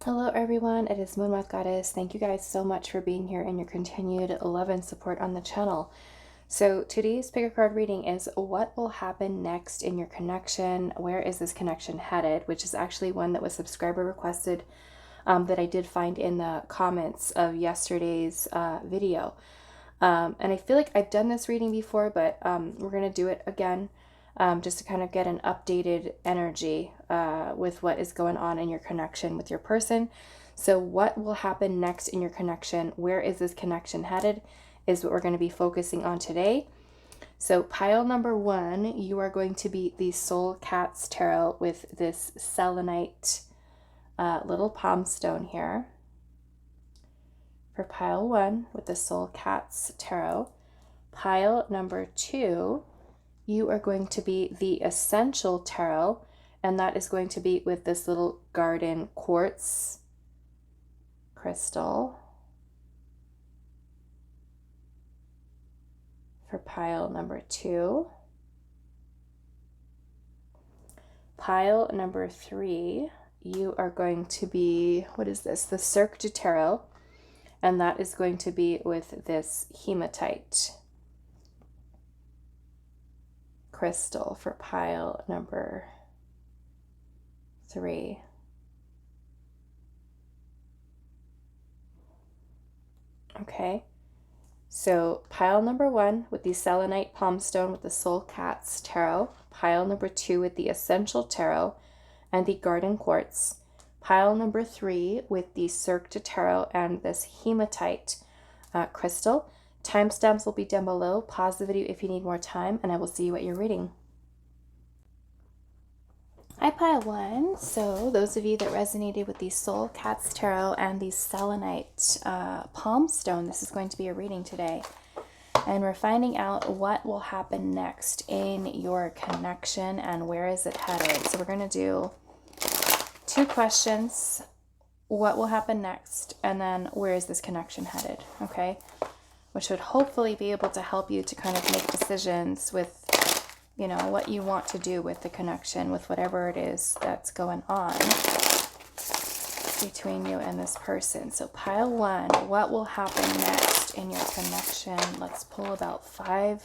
Hello everyone, it is moonmothgoddess. Thank you guys so much for being here and your continued love and support on the channel. So today's pick a card reading is what will happen next in your connection? Where is this connection headed? Which is actually one that was subscriber requested that I did find in the comments of yesterday's video. And I feel like I've done this reading before, but we're going to do it again. Just to kind of get an updated energy with what is going on in your connection with your person. So what will happen next in your connection? Where is this connection headed? Is what we're going to be focusing on today. So pile number 1, you are going to be the Soul Cats Tarot with this selenite little palm stone here. For pile 1 with the Soul Cats Tarot. Pile number 2, you are going to be the Essential Tarot, and that is going to be with this little garden quartz crystal. For pile number 2. Pile number 3, you are going to be, what is this? The Cirque du Tarot, and that is going to be with this hematite crystal for pile number 3. Okay, so pile number 1 with the selenite palm stone with the Soul Cats Tarot, pile number 2 with the Essential Tarot and the garden quartz, pile number 3 with the Cirque du Tarot and this hematite crystal. Timestamps will be down below. Pause the video if you need more time, and I will see you at your reading. Hi, pile 1. So those of you that resonated with the Soul Cats Tarot and the selenite palm stone, this is going to be a reading today. And we're finding out what will happen next in your connection and where is it headed. So we're going to do 2 questions. What will happen next? And then where is this connection headed? Okay. Which would hopefully be able to help you to kind of make decisions with, you know, what you want to do with the connection, with whatever it is that's going on between you and this person. So pile 1, what will happen next in your connection? Let's pull about 5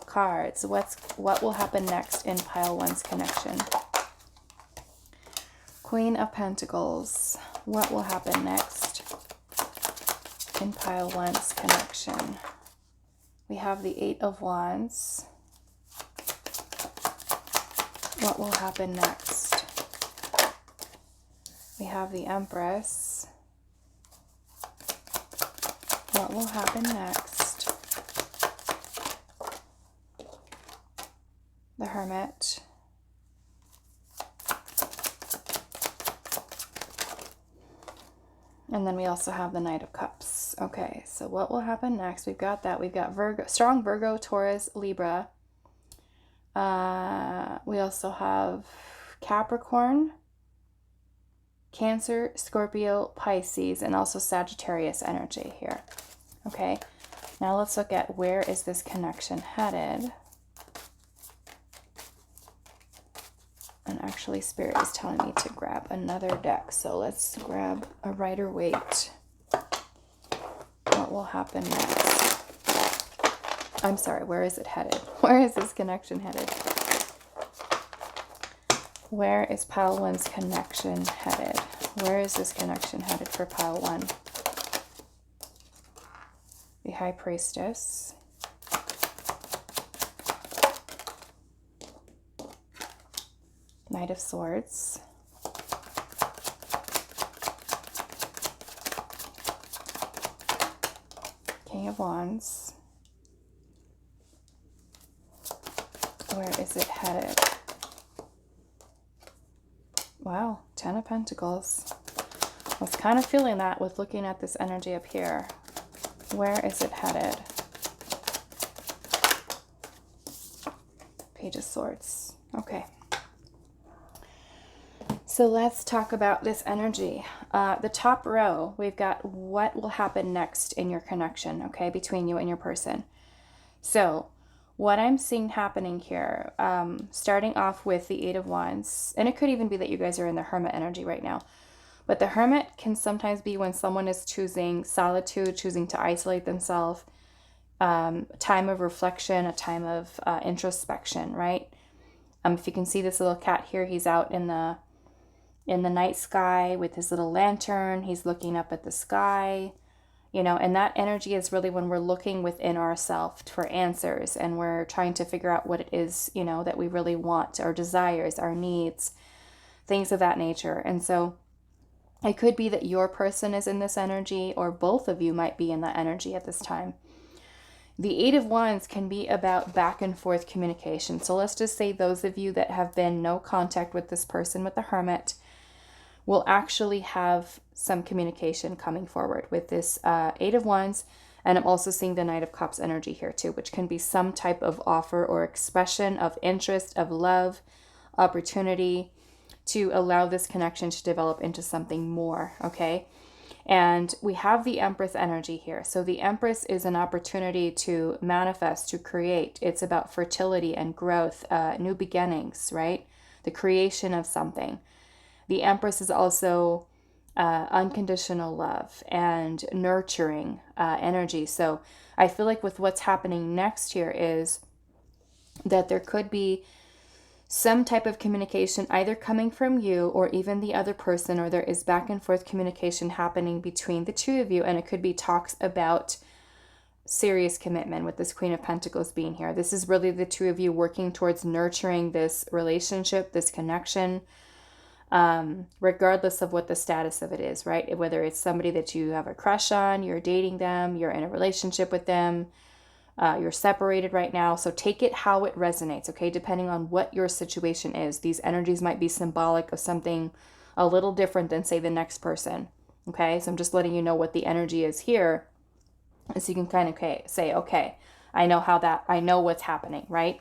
cards. What will happen next in pile 1's connection? Queen of Pentacles. What will happen next in pile 1's connection? We have the 8 of Wands. What will happen next? We have the Empress. What will happen next? The Hermit. And then we also have the Knight of Cups. Okay, so what will happen next? We've got that. We've got Virgo, strong Virgo, Taurus, Libra. We also have Capricorn, Cancer, Scorpio, Pisces, and also Sagittarius energy here. Okay, now let's look at where is this connection headed. And actually, Spirit is telling me to grab another deck. So let's grab a Rider-Waite. What will happen next? I'm sorry, where is it headed? Where is this connection headed? Where is pile 1's connection headed? Where is this connection headed for pile 1? The High Priestess. Knight of Swords. King of Wands. Where is it headed? Wow, 10 of Pentacles. I was kind of feeling that with looking at this energy up here. Where is it headed? Page of Swords. Okay. So let's talk about this energy. The top row, we've got what will happen next in your connection, okay, between you and your person. So what I'm seeing happening here, starting off with the 8 of Wands, and it could even be that you guys are in the Hermit energy right now, But the Hermit can sometimes be when someone is choosing solitude, choosing to isolate themselves, a time of reflection, a time of introspection, right? If you can see this little cat here, he's out in the night sky with his little lantern. He's looking up at the sky, you know, and that energy is really when we're looking within ourselves for answers, and we're trying to figure out what it is, you know, that we really want, our desires, our needs, things of that nature. And so it could be that your person is in this energy, or both of you might be in that energy at this time. The Eight of Wands can be about back and forth communication. So let's just say those of you that have been no contact with this person, with the Hermit, will actually have some communication coming forward with this Eight of Wands. And I'm also seeing the Knight of Cups energy here too, which can be some type of offer or expression of interest, of love, opportunity, to allow this connection to develop into something more, okay? And we have the Empress energy here. So the Empress is an opportunity to manifest, to create. It's about fertility and growth, new beginnings, right? The creation of something. The Empress is also unconditional love and nurturing energy. So I feel like with what's happening next here is that there could be some type of communication either coming from you or even the other person, or there is back and forth communication happening between the two of you. And it could be talks about serious commitment, with this Queen of Pentacles being here. This is really the two of you working towards nurturing this relationship, this connection, regardless of what the status of it is, right? Whether it's somebody that you have a crush on, you're dating them, you're in a relationship with them, you're separated right now. So take it how it resonates, okay? Depending on what your situation is. These energies might be symbolic of something a little different than, say, the next person, okay? So I'm just letting you know what the energy is here, so you can kind of say, okay, I know what's happening, right?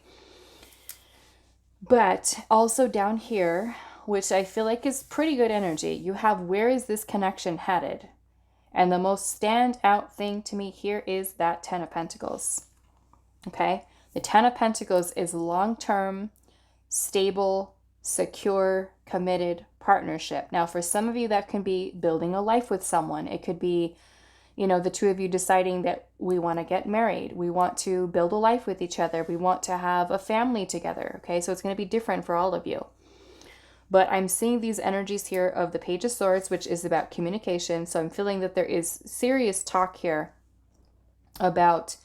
But also down here, which I feel like is pretty good energy, you have, where is this connection headed? And the most standout thing to me here is that Ten of Pentacles. Okay? The Ten of Pentacles is long-term, stable, secure, committed partnership. Now, for some of you, that can be building a life with someone. It could be, you know, the two of you deciding that we want to get married. We want to build a life with each other. We want to have a family together. Okay? So it's going to be different for all of you. But I'm seeing these energies here of the Page of Swords, which is about communication. So I'm feeling that there is serious talk here about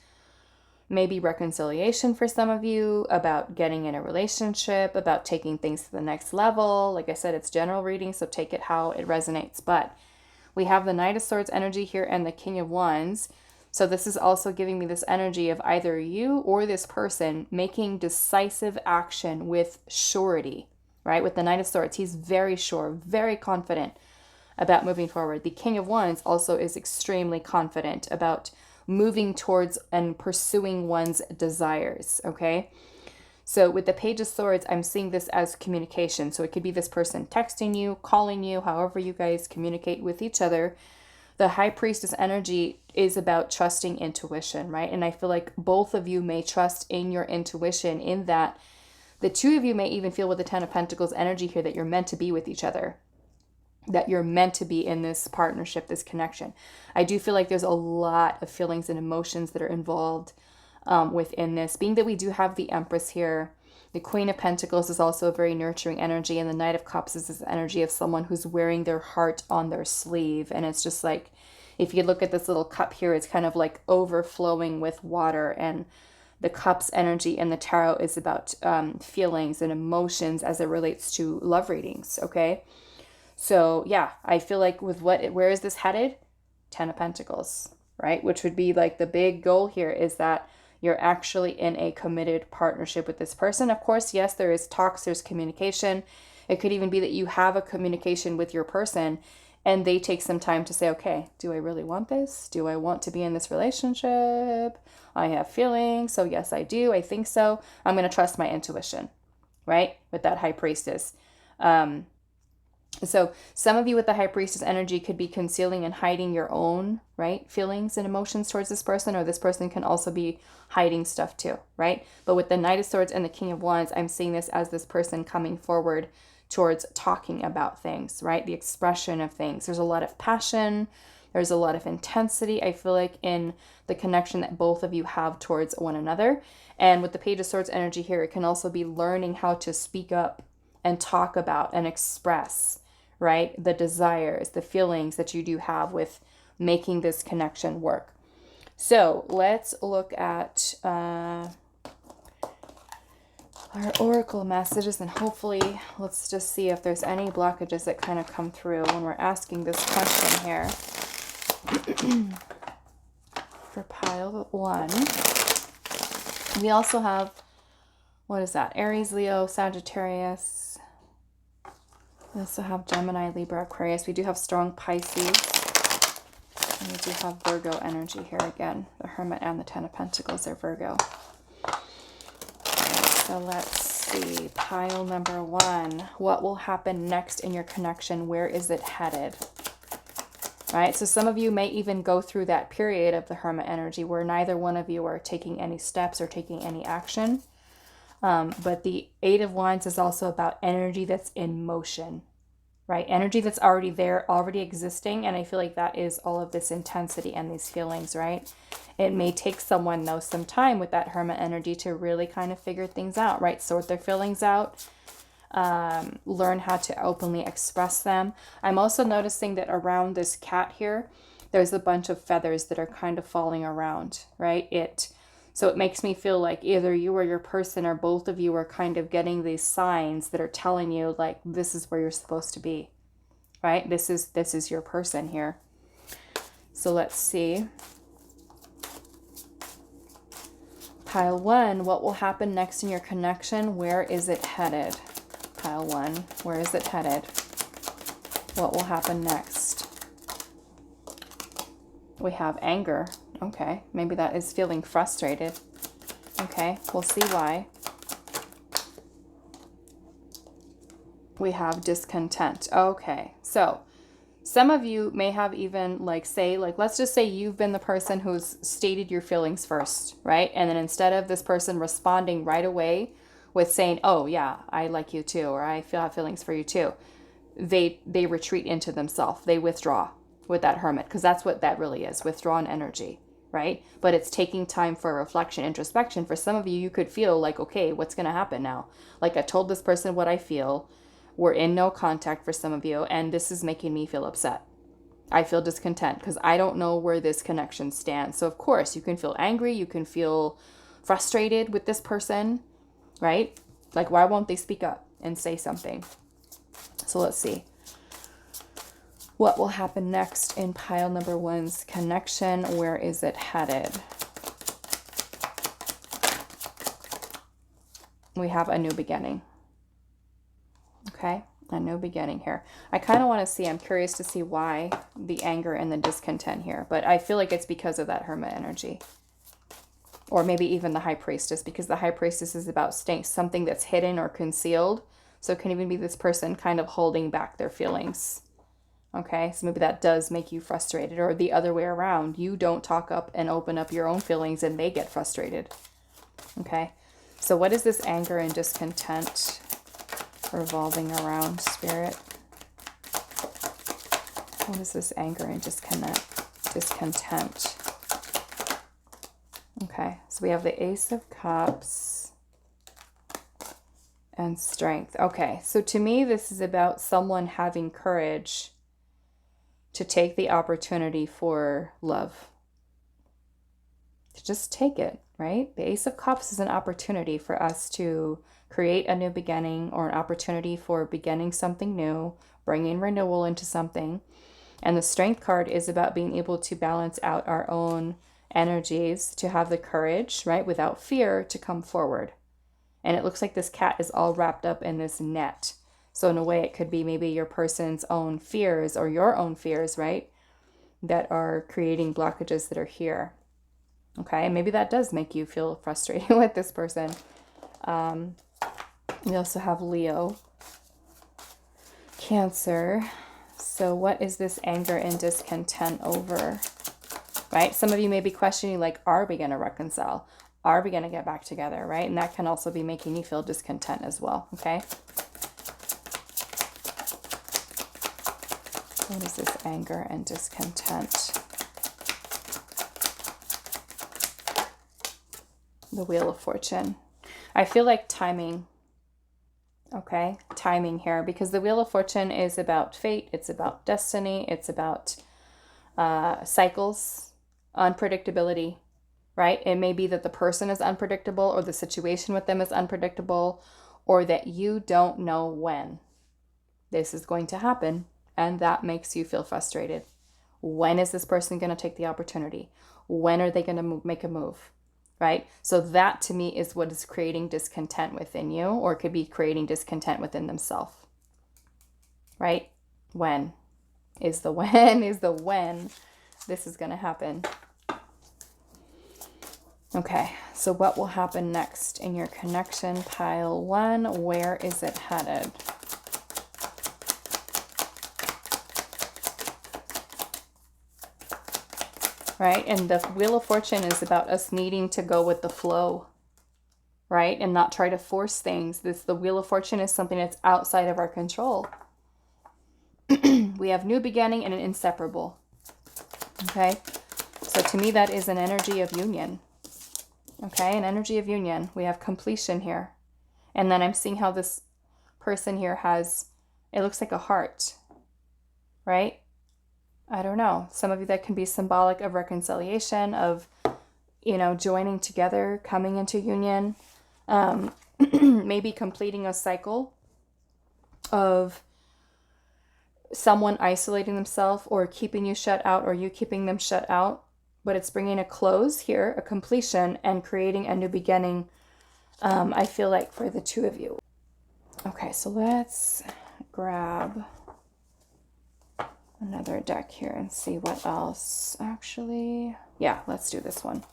maybe reconciliation for some of you, about getting in a relationship, about taking things to the next level. Like I said, it's general reading, so take it how it resonates. But we have the Knight of Swords energy here and the King of Wands. So this is also giving me this energy of either you or this person making decisive action with surety. Right? With the Knight of Swords, he's very sure, very confident about moving forward. The King of Wands also is extremely confident about moving towards and pursuing one's desires, okay? So with the Page of Swords, I'm seeing this as communication. So it could be this person texting you, calling you, however you guys communicate with each other. The High Priestess energy is about trusting intuition, right? And I feel like both of you may trust in your intuition, in that the two of you may even feel with the Ten of Pentacles energy here that you're meant to be with each other, that you're meant to be in this partnership, this connection. I do feel like there's a lot of feelings and emotions that are involved within this. Being that we do have the Empress here, the Queen of Pentacles is also a very nurturing energy, and the Knight of Cups is this energy of someone who's wearing their heart on their sleeve. And it's just like, if you look at this little cup here, it's kind of like overflowing with water, and the Cups energy in the tarot is about feelings and emotions as it relates to love readings, okay? So yeah, I feel like with where is this headed? Ten of Pentacles, right? Which would be like the big goal here, is that you're actually in a committed partnership with this person. Of course, yes, there is talks, there's communication. It could even be that you have a communication with your person and they take some time to say, okay, do I really want this? Do I want to be in this relationship? I have feelings. So yes, I do. I think so. I'm going to trust my intuition, right? With that High Priestess. So some of you with the High Priestess energy could be concealing and hiding your own, right, feelings and emotions towards this person, or this person can also be hiding stuff too, right? But with the Knight of Swords and the King of Wands, I'm seeing this as this person coming forward towards talking about things, right? The expression of things. There's a lot of passion. There's a lot of intensity, I feel like, in the connection that both of you have towards one another. And with the Page of Swords energy here, it can also be learning how to speak up and talk about and express, right? The desires, the feelings that you do have with making this connection work. So let's look at our oracle messages, and hopefully let's just see if there's any blockages that kind of come through when we're asking this question here. For pile 1, we also have, what is that? Aries, Leo, Sagittarius. We also have Gemini, Libra, Aquarius. We do have strong Pisces. And we do have Virgo energy here again. The Hermit and the Ten of Pentacles are Virgo. So let's see. Pile number 1. What will happen next in your connection? Where is it headed? Right? So some of you may even go through that period of the Hermit energy where neither one of you are taking any steps or taking any action. But the Eight of Wands is also about energy that's in motion, right? Energy that's already there, already existing. And I feel like that is all of this intensity and these feelings, right? It may take someone, though, some time with that Hermit energy to really kind of figure things out, right? Sort their feelings out. Learn how to openly express them. I'm also noticing that around this cat here, there's a bunch of feathers that are kind of falling around, right? So it makes me feel like either you or your person or both of you are kind of getting these signs that are telling you like, this is where you're supposed to be, right? This is your person here. So let's see. Pile 1, what will happen next in your connection? Where is it headed? Pile 1, where is it headed? What will happen next? We have anger. Okay, maybe that is feeling frustrated. Okay, we'll see why. We have discontent. Okay, so some of you may have even let's just say you've been the person who's stated your feelings first, right? And then instead of this person responding right away with saying, oh yeah, I like you too, or I have feelings for you too, they retreat into themselves. They withdraw with that Hermit, because that's what that really is, withdrawn energy, right? But it's taking time for reflection, introspection. For some of you, you could feel like, okay, what's going to happen now? Like, I told this person what I feel. We're in no contact for some of you, and this is making me feel upset. I feel discontent because I don't know where this connection stands. So of course, you can feel angry. You can feel frustrated with this person, right? Like, why won't they speak up and say something? So let's see. What will happen next in pile number 1's connection? Where is it headed? We have a new beginning. Okay, a new beginning here. I kind of want to see, I'm curious to see why the anger and the discontent here. But I feel like it's because of that Hermit energy. Or maybe even the High Priestess, because the High Priestess is about something that's hidden or concealed. So it can even be this person kind of holding back their feelings. Okay, so maybe that does make you frustrated, or the other way around. You don't talk up and open up your own feelings and they get frustrated. Okay, so what is this anger and discontent revolving around, Spirit? What is this anger and discontent? Okay, so we have the Ace of Cups and Strength. Okay, so to me, this is about someone having courage to take the opportunity for love. To just take it, right? The Ace of Cups is an opportunity for us to create a new beginning, or an opportunity for beginning something new, bringing renewal into something. And the Strength card is about being able to balance out our own energies, to have the courage, right, without fear, to come forward. And it looks like this cat is all wrapped up in this net. So in a way, it could be maybe your person's own fears, or your own fears, right, that are creating blockages that are here. Okay, and maybe that does make you feel frustrated with this person. We also have Leo, Cancer. So what is this anger and discontent over? Right? Some of you may be questioning, like, are we going to reconcile? Are we going to get back together? Right? And that can also be making you feel discontent as well. Okay? What is this anger and discontent? The Wheel of Fortune. I feel like timing. Okay, timing here, because the Wheel of Fortune is about fate. It's about destiny. It's about cycles, unpredictability, right? It may be that the person is unpredictable, or the situation with them is unpredictable, or that you don't know when this is going to happen, and that makes you feel frustrated. When is this person going to take the opportunity? When are they going to make a move? Right? So that to me is what is creating discontent within you, or it could be creating discontent within themselves. Right? When is the when this is going to happen. Okay, so what will happen next in your connection? Pile 1, where is it headed? Right? And the Wheel of Fortune is about us needing to go with the flow, right? And not try to force things. The Wheel of Fortune is something that's outside of our control. We have new beginning and an inseparable. Okay? So to me, that is an energy of union. Okay? An energy of union. We have completion here. And then I'm seeing how this person here has, it looks like a heart, right? I don't know. Some of you, that can be symbolic of reconciliation, of, you know, joining together, coming into union, maybe completing a cycle of someone isolating themselves or keeping you shut out, or you keeping them shut out. But it's bringing a close here, a completion, and creating a new beginning, I feel like, for the two of you. Okay, so let's grab another deck here and see what else. Actually, yeah, let's do this one.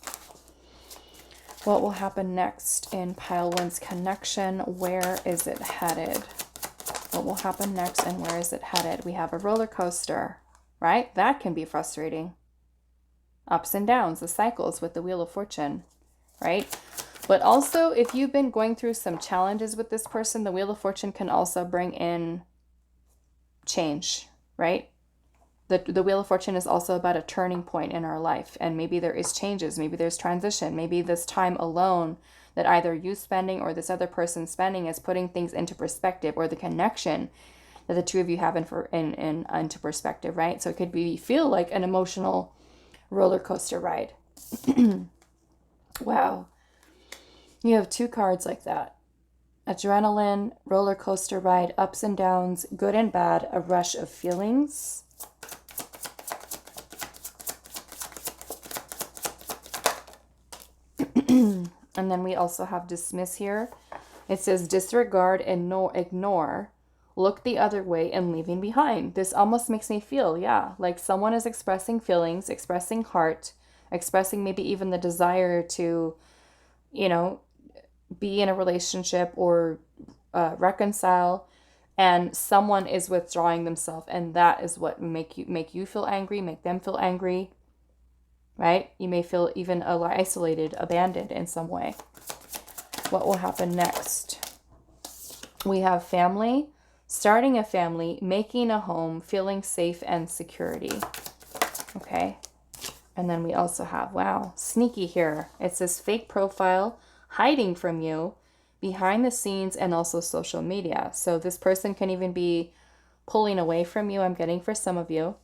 What will happen next in pile 1's connection? Where is it headed? What will happen next, and where is it headed? We have a roller coaster, right? That can be frustrating. Ups and downs, the cycles with the Wheel of Fortune, right? But also, if you've been going through some challenges with this person, the Wheel of Fortune can also bring in change, right? The Wheel of Fortune is also about a turning point in our life, and maybe there is changes, maybe there's transition, maybe this time alone that either you spending or this other person spending is putting things into perspective, or the connection that the two of you have into perspective, right? So it could feel like an emotional roller coaster ride. Wow. You have 2 cards like that. Adrenaline, roller coaster ride, ups and downs, good and bad, a rush of feelings. And then we also have dismiss here. It says disregard and ignore, look the other way, and leaving behind. This almost makes me feel, yeah, like someone is expressing feelings, expressing heart, expressing maybe even the desire to, you know, be in a relationship or reconcile, and someone is withdrawing themselves, and that is what make you feel angry, make them feel angry. Right? You may feel even isolated, abandoned in some way. What will happen next? We have family, starting a family, making a home, feeling safe and security. Okay. And then we also have, wow, sneaky here. It says fake profile, hiding from you, behind the scenes, and also social media. So this person can even be pulling away from you, I'm getting, for some of you.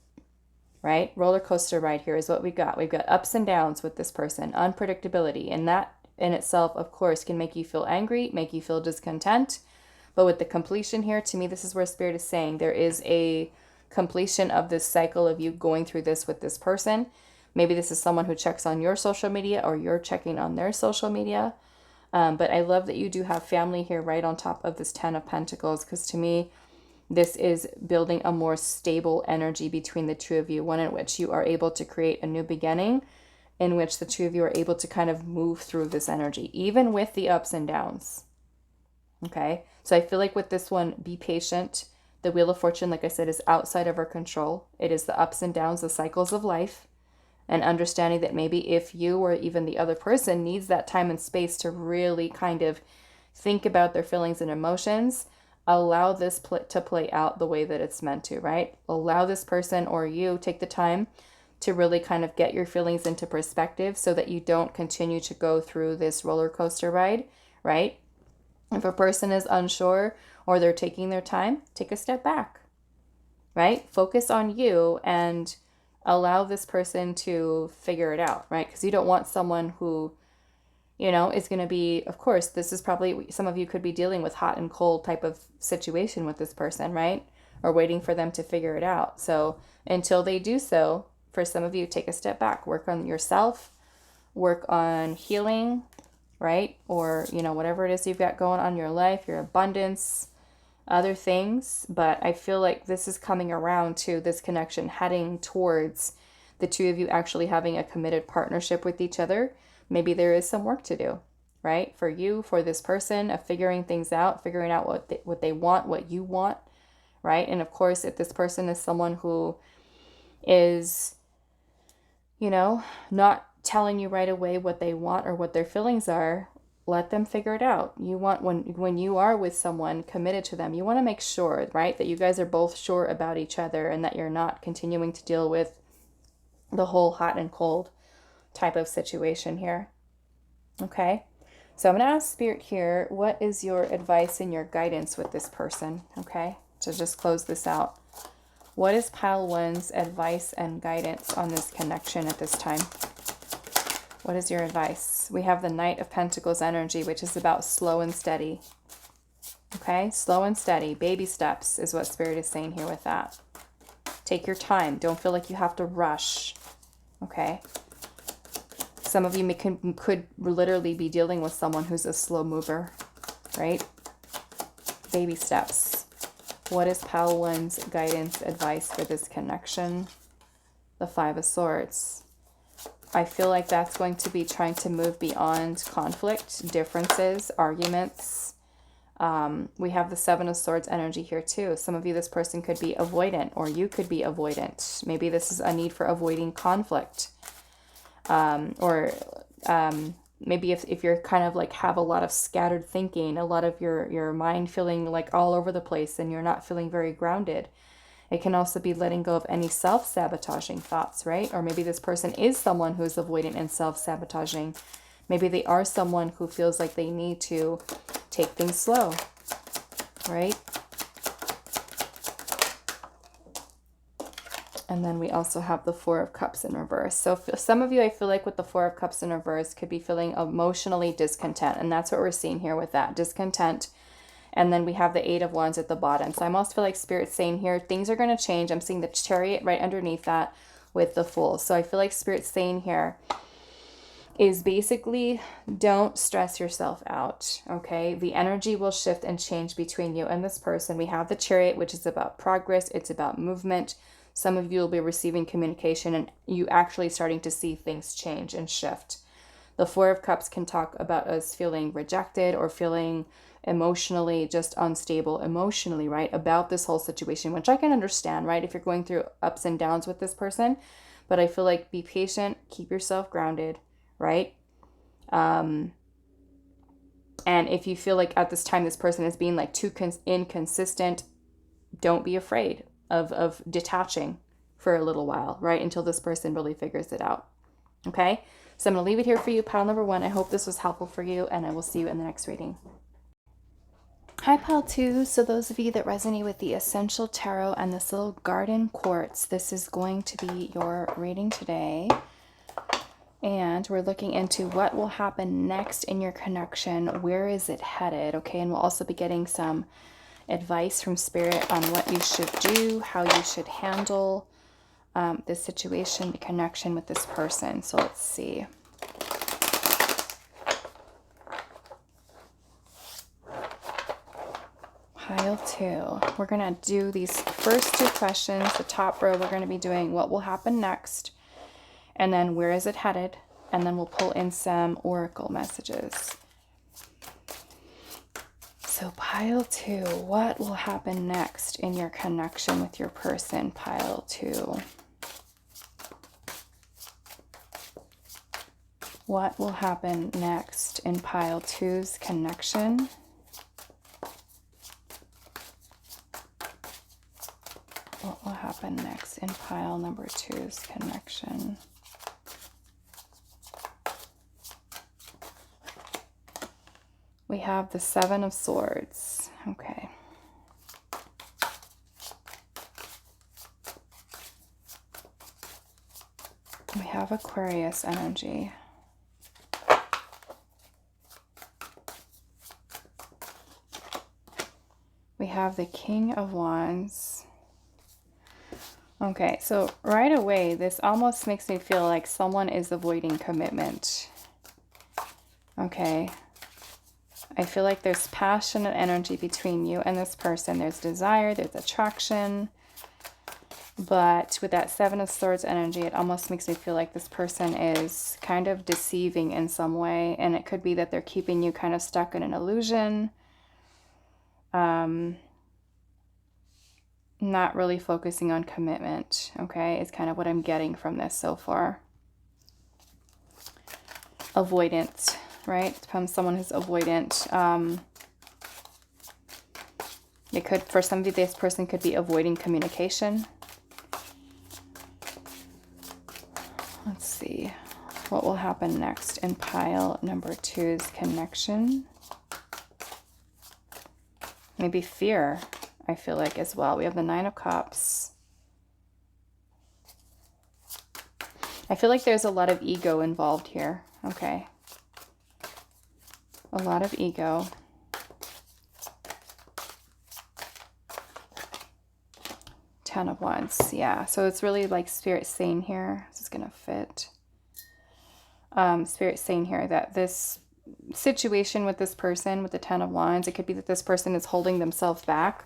Right? Roller coaster ride here is what we've got. We've got ups and downs with this person, unpredictability. And that in itself, of course, can make you feel angry, make you feel discontent. But with the completion here, to me, this is where Spirit is saying there is a completion of this cycle of you going through this with this person. Maybe this is someone who checks on your social media, or you're checking on their social media. But I love that you do have family here right on top of this 10 of Pentacles, because to me, this is building a more stable energy between the two of you, one in which you are able to create a new beginning, in which the two of you are able to kind of move through this energy, even with the ups and downs. Okay, so I feel like with this one, be patient. The Wheel of Fortune, like I said, is outside of our control. It is the ups and downs, the cycles of life, and understanding that maybe if you or even the other person needs that time and space to really kind of think about their feelings and emotions, allow this to play out the way that it's meant to, right? Allow this person or you take the time to really kind of get your feelings into perspective so that you don't continue to go through this roller coaster ride, right? If a person is unsure or they're taking their time, take a step back, right? Focus on you and allow this person to figure it out, right? Because you don't want someone who, you know, is going to be, of course, this is probably, some of you could be dealing with hot and cold type of situation with this person, right? Or waiting for them to figure it out. So until they do so, for some of you, take a step back, work on yourself, work on healing, right? Or, you know, whatever it is you've got going on in your life, your abundance, other things. But I feel like this is coming around to this connection heading towards the two of you actually having a committed partnership with each other. Maybe there is some work to do, right? For you, for this person, of figuring things out, figuring out what they want, what you want, right? And of course, if this person is someone who is, you know, not telling you right away what they want or what their feelings are, let them figure it out. You want, when you are with someone committed to them, you want to make sure, right, that you guys are both sure about each other and that you're not continuing to deal with the whole hot and cold type of situation here. Okay, so I'm going to ask Spirit here, what is your advice and your guidance with this person? Okay, to just close this out. What is pile one's advice and guidance on this connection at this time? What is your advice? We have the Knight of Pentacles energy, which is about slow and steady. Okay, slow and steady. Baby steps is what Spirit is saying here with that. Take your time. Don't feel like you have to rush. Okay. Some of you could literally be dealing with someone who's a slow mover, right? Baby steps. What is pile one's guidance, advice for this connection? The Five of Swords. I feel like that's going to be trying to move beyond conflict, differences, arguments. We have the Seven of Swords energy here too. Some of you, this person could be avoidant, or you could be avoidant. Maybe this is a need for avoiding conflict. Maybe if you're kind of like have a lot of scattered thinking, a lot of your mind feeling like all over the place and you're not feeling very grounded. It can also be letting go of any self-sabotaging thoughts, right? Or maybe this person is someone who's avoidant and self-sabotaging. Maybe they are someone who feels like they need to take things slow, right? And then we also have the Four of Cups in reverse. So for some of you, I feel like with the Four of Cups in reverse could be feeling emotionally discontent. And that's what we're seeing here with that, discontent. And then we have the Eight of Wands at the bottom. So I almost feel like Spirit's saying here, things are going to change. I'm seeing the Chariot right underneath that with the Fool. So I feel like Spirit's saying here is basically don't stress yourself out, okay? The energy will shift and change between you and this person. We have the Chariot, which is about progress. It's about movement. Some of you will be receiving communication and you actually starting to see things change and shift. The Four of Cups can talk about us feeling rejected or feeling emotionally just unstable emotionally, right? About this whole situation, which I can understand, right? If you're going through ups and downs with this person, but I feel like be patient, keep yourself grounded, right? And if you feel like at this time this person is being like too inconsistent, don't be afraid of detaching for a little while, right? Until this person really figures it out. Okay? So I'm going to leave it here for you, pile number one. I hope this was helpful for you, and I will see you in the next reading. Hi, pile two. So those of you that resonate with the Essential Tarot and this little garden quartz, this is going to be your reading today. And we're looking into what will happen next in your connection. Where is it headed? Okay, and we'll also be getting some advice from Spirit on what you should do, how you should handle this situation, the connection with this person. So let's see. Pile two. We're going to do these first two questions. The top row, we're going to be doing what will happen next, and then where is it headed, and then we'll pull in some oracle messages. So pile two, what will happen next in your connection with your person? Pile two. What will happen next in pile two's connection happen next in pile number 2's connection? We have the 7 of Swords. Okay. We have Aquarius energy. We have the King of Wands. Okay, so right away, this almost makes me feel like someone is avoiding commitment. Okay. I feel like there's passionate energy between you and this person. There's desire, there's attraction. But with that 7 of Swords energy, it almost makes me feel like this person is kind of deceiving in some way. And it could be that they're keeping you kind of stuck in an illusion. Not really focusing on commitment, okay, is kind of what I'm getting from this so far. Avoidant, right? From someone who's avoidant. It could, for some of you, this person could be avoiding communication. Let's see what will happen next in pile number 2's connection. Maybe fear, I feel like, as well. We have the 9 of Cups. I feel like there's a lot of ego involved here. Okay. A lot of ego. Ten of Wands. Yeah, so it's really like Spirit saying here. This is going to fit. Spirit saying here that this situation with this person, with the 10 of Wands, it could be that this person is holding themselves back,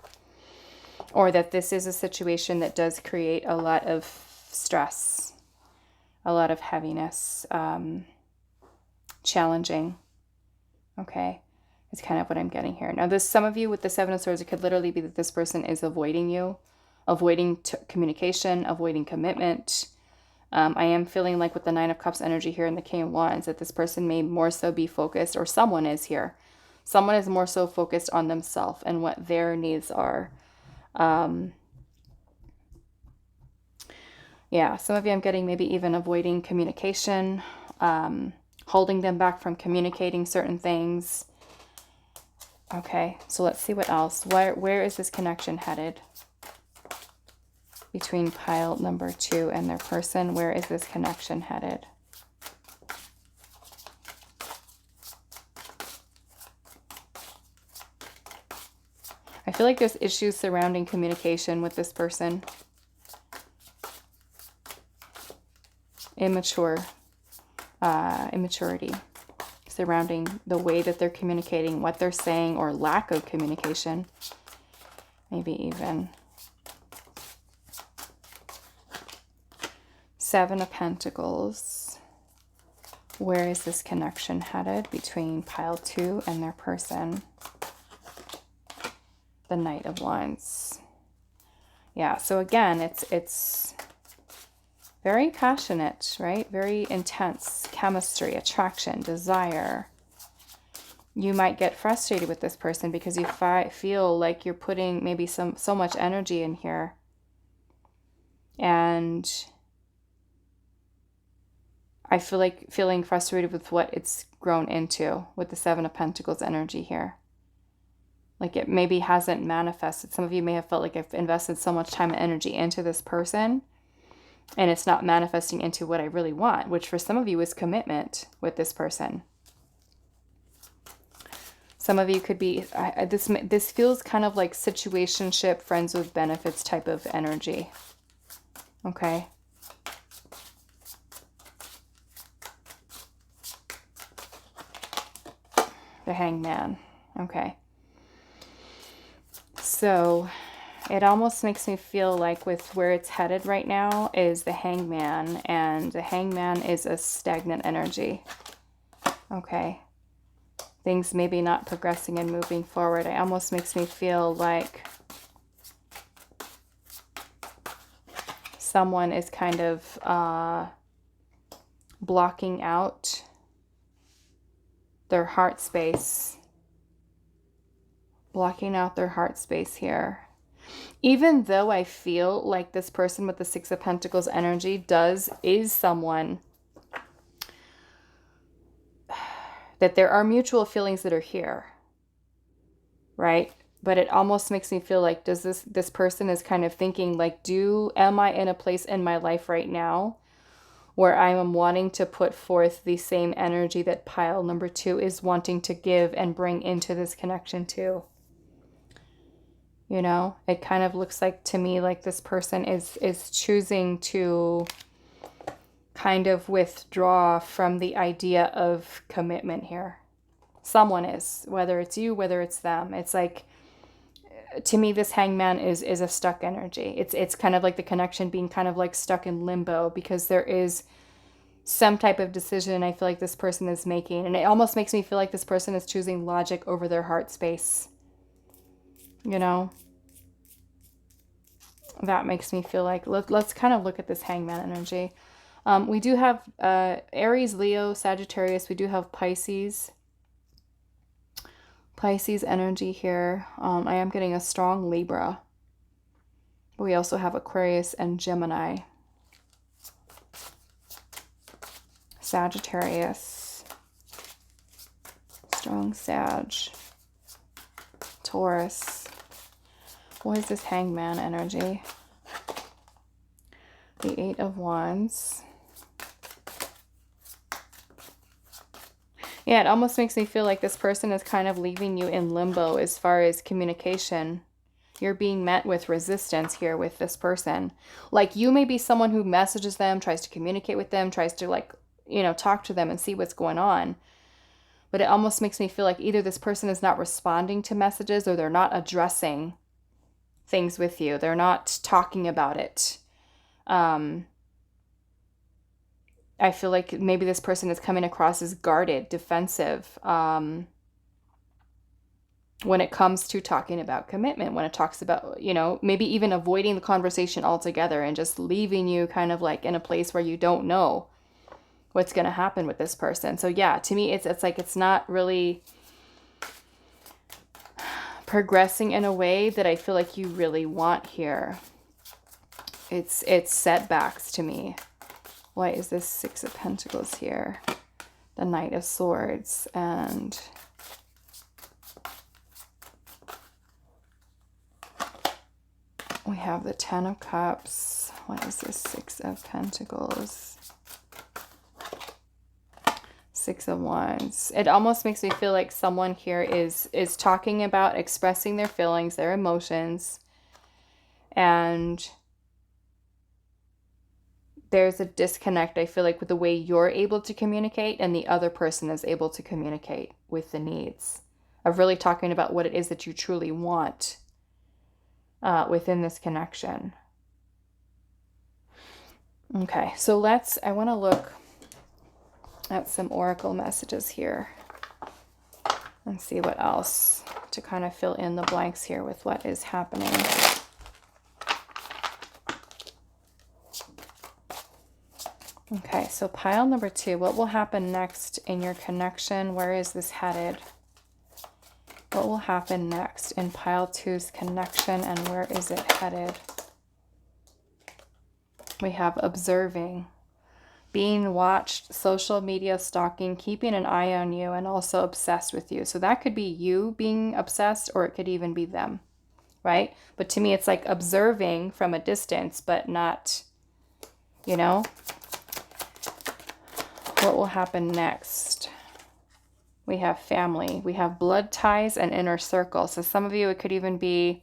or that this is a situation that does create a lot of stress, a lot of heaviness, challenging. Okay, it's kind of what I'm getting here. Now, this, some of you with the 7 of Swords, it could literally be that this person is avoiding you, avoiding communication, avoiding commitment. I am feeling like with the 9 of Cups energy here and the King of Wands that this person may more so be focused, or someone is here. Someone is more so focused on themselves and what their needs are. Yeah, some of you I'm getting maybe even avoiding communication, holding them back from communicating certain things. Okay, so let's see what else. Where is this connection headed? Between pile number 2 and their person, where is this connection headed? I feel like there's issues surrounding communication with this person. Immaturity surrounding the way that they're communicating, what they're saying, or lack of communication. Maybe even. 7 of Pentacles. Where is this connection headed between pile 2 and their person? The Knight of Wands. Yeah, so again, it's very passionate, right? Very intense chemistry, attraction, desire. You might get frustrated with this person because you feel like you're putting maybe so much energy in here. And I feel like feeling frustrated with what it's grown into with the 7 of Pentacles energy here. Like it maybe hasn't manifested. Some of you may have felt like I've invested so much time and energy into this person and it's not manifesting into what I really want, which for some of you is commitment with this person. Some of you could be, this feels kind of like situationship, friends with benefits type of energy. Okay. The Hangman. Okay. So it almost makes me feel like with where it's headed right now is the Hangman, and the Hangman is a stagnant energy. Okay. Things maybe not progressing and moving forward. It almost makes me feel like someone is kind of blocking out their heart space. Blocking out their heart space here. even though I feel like this person with the Six of Pentacles energy is someone that there are mutual feelings that are here, right? But it almost makes me feel like, does this person is kind of thinking like, am I in a place in my life right now where I am wanting to put forth the same energy that pile number 2 is wanting to give and bring into this connection too? You know, it kind of looks like to me like this person is choosing to kind of withdraw from the idea of commitment here. Someone is, whether it's you, whether it's them. It's like, to me, this hangman is a stuck energy. It's kind of like the connection being kind of like stuck in limbo, because there is some type of decision I feel like this person is making. And it almost makes me feel like this person is choosing logic over their heart space. You know? That makes me feel like, let's kind of look at this hangman energy. We do have Aries, Leo, Sagittarius. We do have Pisces energy here. I am getting a strong Libra. We also have Aquarius and Gemini. Sagittarius. Strong Sag. Taurus. What is this hangman energy? The Eight of Wands. Yeah, it almost makes me feel like this person is kind of leaving you in limbo as far as communication. You're being met with resistance here with this person. Like, you may be someone who messages them, tries to communicate with them, tries to, like, you know, talk to them and see what's going on. But it almost makes me feel like either this person is not responding to messages, or they're not addressing things with you. They're not talking about it. I feel like maybe this person is coming across as guarded, defensive, when it comes to talking about commitment, when it talks about, you know, maybe even avoiding the conversation altogether and just leaving you kind of like in a place where you don't know what's going to happen with this person. So yeah, to me, it's like, it's not really progressing in a way that I feel like you really want here. It's setbacks to me. Why is this Six of Pentacles here? The Knight of Swords, and we have the Ten of Cups. What is this Six of Pentacles? Six of Wands. It almost makes me feel like someone here is talking about expressing their feelings, their emotions, and there's a disconnect, I feel like, with the way you're able to communicate and the other person is able to communicate with the needs of really talking about what it is that you truly want within this connection. Okay, so I want to look at some oracle messages here and see what else to kind of fill in the blanks here with what is happening. Okay, so pile number 2, what will happen next in your connection? Where is this headed? What will happen next in pile 2's connection, and where is it headed? We have observing, being watched, social media stalking, keeping an eye on you, and also obsessed with you. So that could be you being obsessed, or it could even be them, right? But to me, it's like observing from a distance, but not, you know. What will happen next? We have family. We have blood ties and inner circle. So some of you, it could even be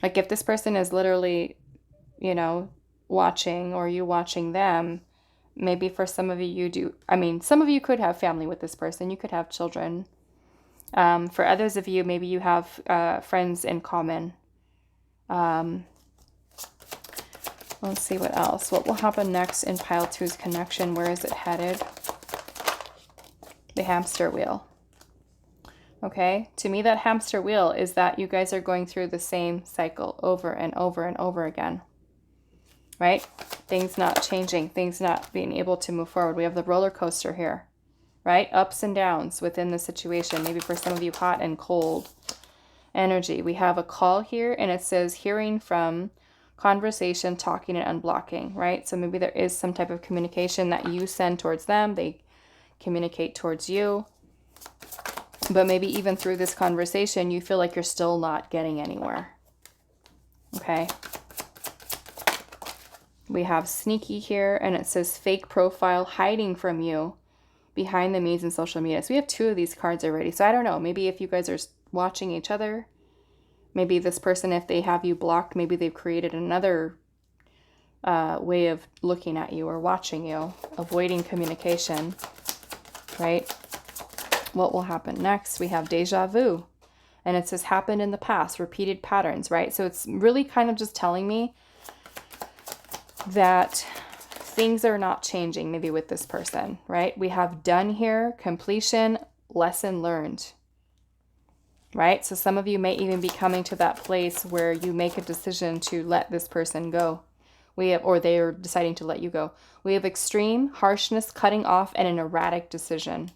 like, if this person is literally, you know, watching, or you watching them, maybe for some of you, you do. I mean, some of you could have family with this person. You could have children. For others of you, maybe you have friends in common. Let's see what else. What will happen next in pile 2's connection? Where is it headed? The hamster wheel. Okay, to me, that hamster wheel is that you guys are going through the same cycle over and over and over again, right? Things not changing, things not being able to move forward. We have the roller coaster here, right? Ups and downs within the situation. Maybe for some of you, hot and cold. energy. We have a call here, and it says hearing from, conversation, talking, and unblocking, right? So maybe there is some type of communication that you send towards them. They communicate towards you. But maybe even through this conversation, you feel like you're still not getting anywhere. Okay. We have sneaky here, and it says fake profile, hiding from you, behind the memes and social media. So we have 2 of these cards already. So I don't know. Maybe if you guys are watching each other, maybe this person, if they have you blocked, maybe they've created another way of looking at you or watching you, avoiding communication, right? What will happen next? We have deja vu, and it says happened in the past, repeated patterns, right? So it's really kind of just telling me that things are not changing maybe with this person, right? We have done here, completion, lesson learned, right? So some of you may even be coming to that place where you make a decision to let this person go. Or they are deciding to let you go. We have extreme, harshness, cutting off, and an erratic decision,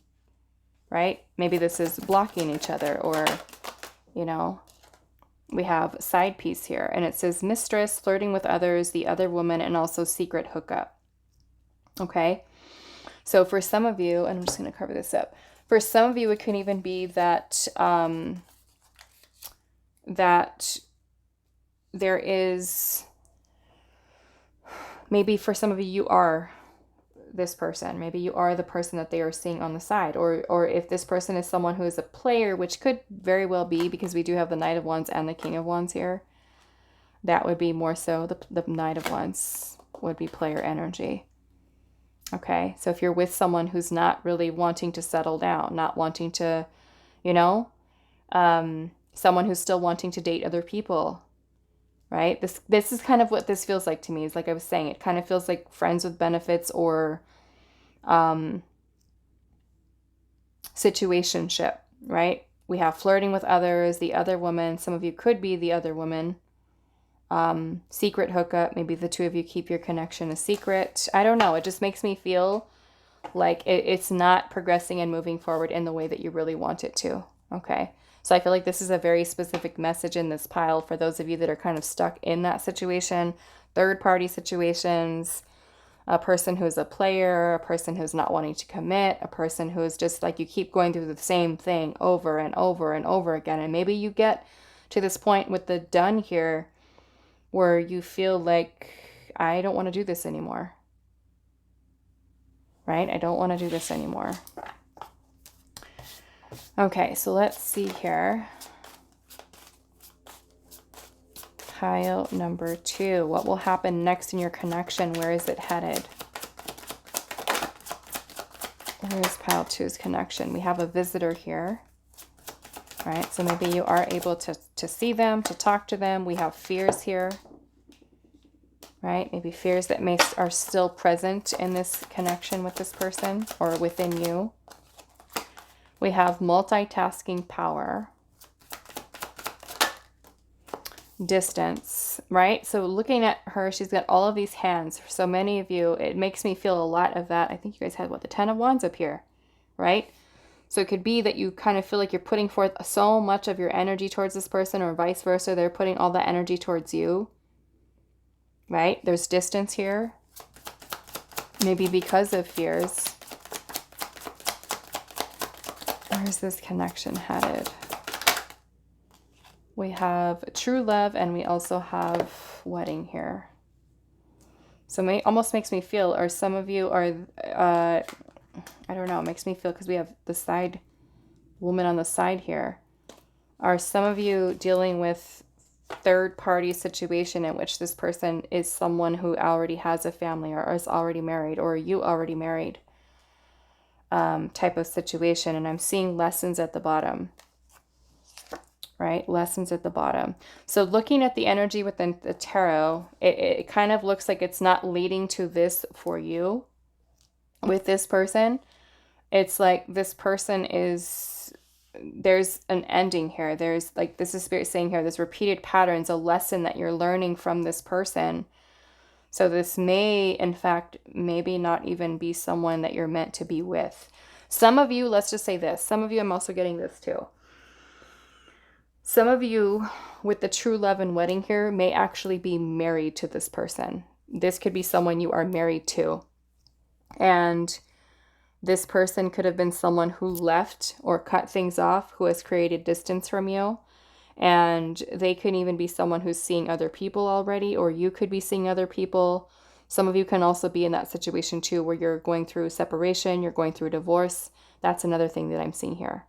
right? Maybe this is blocking each other, or, you know, we have side piece here, and it says mistress, flirting with others, the other woman, and also secret hookup. Okay. So for some of you, and I'm just going to cover this up. For some of you, it can even be that, that there is, maybe for some of you, you are this person. Maybe you are the person that they are seeing on the side, or if this person is someone who is a player, which could very well be, because we do have the Knight of Wands and the King of Wands here. That would be more so the Knight of Wands would be player energy. Okay, so if you're with someone who's not really wanting to settle down, not wanting to, you know, someone who's still wanting to date other people, right? This is kind of what this feels like to me. It's like I was saying, it kind of feels like friends with benefits, or situationship, right? We have flirting with others, the other woman. Some of you could be the other woman. Secret hookup. Maybe the 2 of you keep your connection a secret. I don't know. It just makes me feel like it's not progressing and moving forward in the way that you really want it to. Okay. So I feel like this is a very specific message in this pile for those of you that are kind of stuck in that situation, third-party situations, a person who's a player, a person who's not wanting to commit, a person who is just like, you keep going through the same thing over and over and over again. And maybe you get to this point with the done here where you feel like, I don't want to do this anymore, right? I don't want to do this anymore. Okay, so let's see here. Pile number 2. What will happen next in your connection? Where is it headed? Where is pile 2's connection? We have a visitor here, right? So maybe you are able to see them, to talk to them. We have fears here, right? Maybe fears that are still present in this connection with this person or within you. We have multitasking power. Distance, right? So looking at her, she's got all of these hands. For so many of you, it makes me feel a lot of that. I think you guys had, what, the 10 of Wands up here, right? So it could be that you kind of feel like you're putting forth so much of your energy towards this person, or vice versa. They're putting all that energy towards you, right? There's distance here. Maybe because of fears. Where's this connection headed? We have true love, and we also have wedding here. So it almost makes me feel, or some of you are, I don't know, it makes me feel, because we have the side woman on the side here. Are some of you dealing with third-party situation in which this person is someone who already has a family, or is already married, or you already married, type of situation? And I'm seeing lessons at the bottom. Right? Lessons at the bottom. So looking at the energy within the tarot, it kind of looks like it's not leading to this for you with this person. It's like this person is, there's an ending here. There's like, this is Spirit saying here, there's repeated patterns, a lesson that you're learning from this person. So this may, in fact, maybe not even be someone that you're meant to be with. Some of you, let's just say this, some of you, I'm also getting this too. Some of you with the true love and wedding here may actually be married to this person. This could be someone you are married to. And this person could have been someone who left or cut things off, who has created distance from you. And they could even be someone who's seeing other people already, or you could be seeing other people. Some of you can also be in that situation too, where you're going through separation, you're going through divorce. That's another thing that I'm seeing here,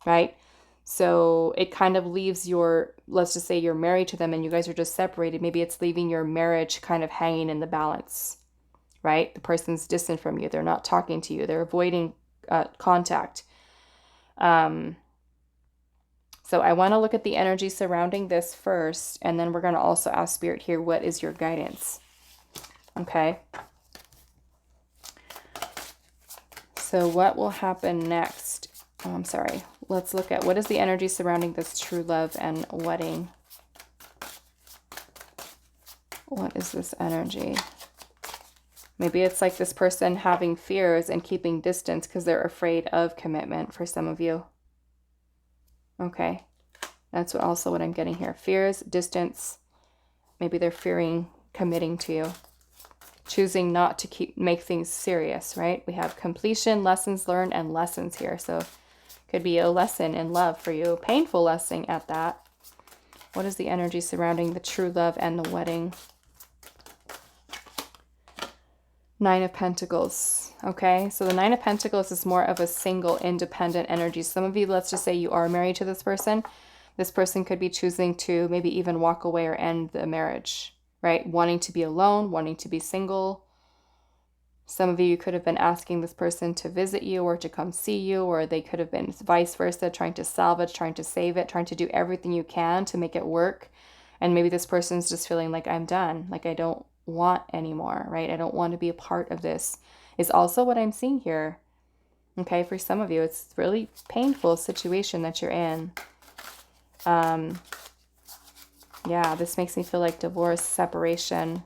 right? So it kind of leaves your, let's just say you're married to them and you guys are just separated. Maybe it's leaving your marriage kind of hanging in the balance, right? The person's distant from you. They're not talking to you. They're avoiding contact. So I want to look at the energy surrounding this first, and then we're going to also ask Spirit here, what is your guidance? Okay. So what will happen next? Oh, I'm sorry. Let's look at what is the energy surrounding this true love and wedding. What is this energy? Maybe it's like this person having fears and keeping distance because they're afraid of commitment for some of you. Okay. That's also what I'm getting here. Fears, distance. Maybe they're fearing committing to you. Choosing not to make things serious, right? We have completion, lessons learned, and lessons here. So could be a lesson in love for you. Painful lesson at that. What is the energy surrounding the true love and the wedding? Nine of Pentacles. Okay, so the Nine of Pentacles is more of a single, independent energy. Some of you, let's just say you are married to this person. This person could be choosing to maybe even walk away or end the marriage, right? Wanting to be alone, wanting to be single. Some of you could have been asking this person to visit you or to come see you, or they could have been vice versa, trying to salvage, trying to save it, trying to do everything you can to make it work. And maybe this person's just feeling like, I'm done, like I don't want anymore, right? I don't want to be a part of this, is also what I'm seeing here. Okay, for some of you, it's a really painful situation that you're in. Yeah, this makes me feel like divorce, separation.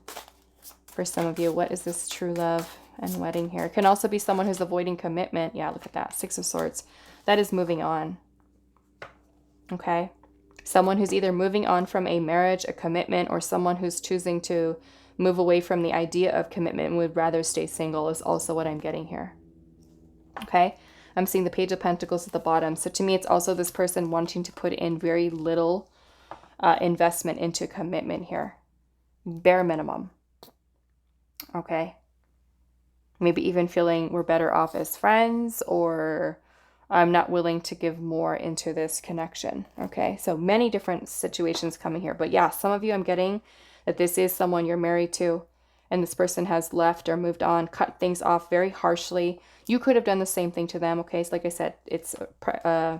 For some of you, what is this true love and wedding here? It can also be someone who's avoiding commitment. Yeah, look at that. Six of Swords. That is moving on. Okay. Someone who's either moving on from a marriage, a commitment, or someone who's choosing to move away from the idea of commitment and would rather stay single is also what I'm getting here. Okay. I'm seeing the Page of Pentacles at the bottom. So to me, it's also this person wanting to put in very little investment into commitment here. Bare minimum. Okay. Maybe even feeling we're better off as friends, or I'm not willing to give more into this connection. Okay. So many different situations coming here. But yeah, some of you, I'm getting that this is someone you're married to, and this person has left or moved on, cut things off very harshly. You could have done the same thing to them. Okay. So like I said, it's a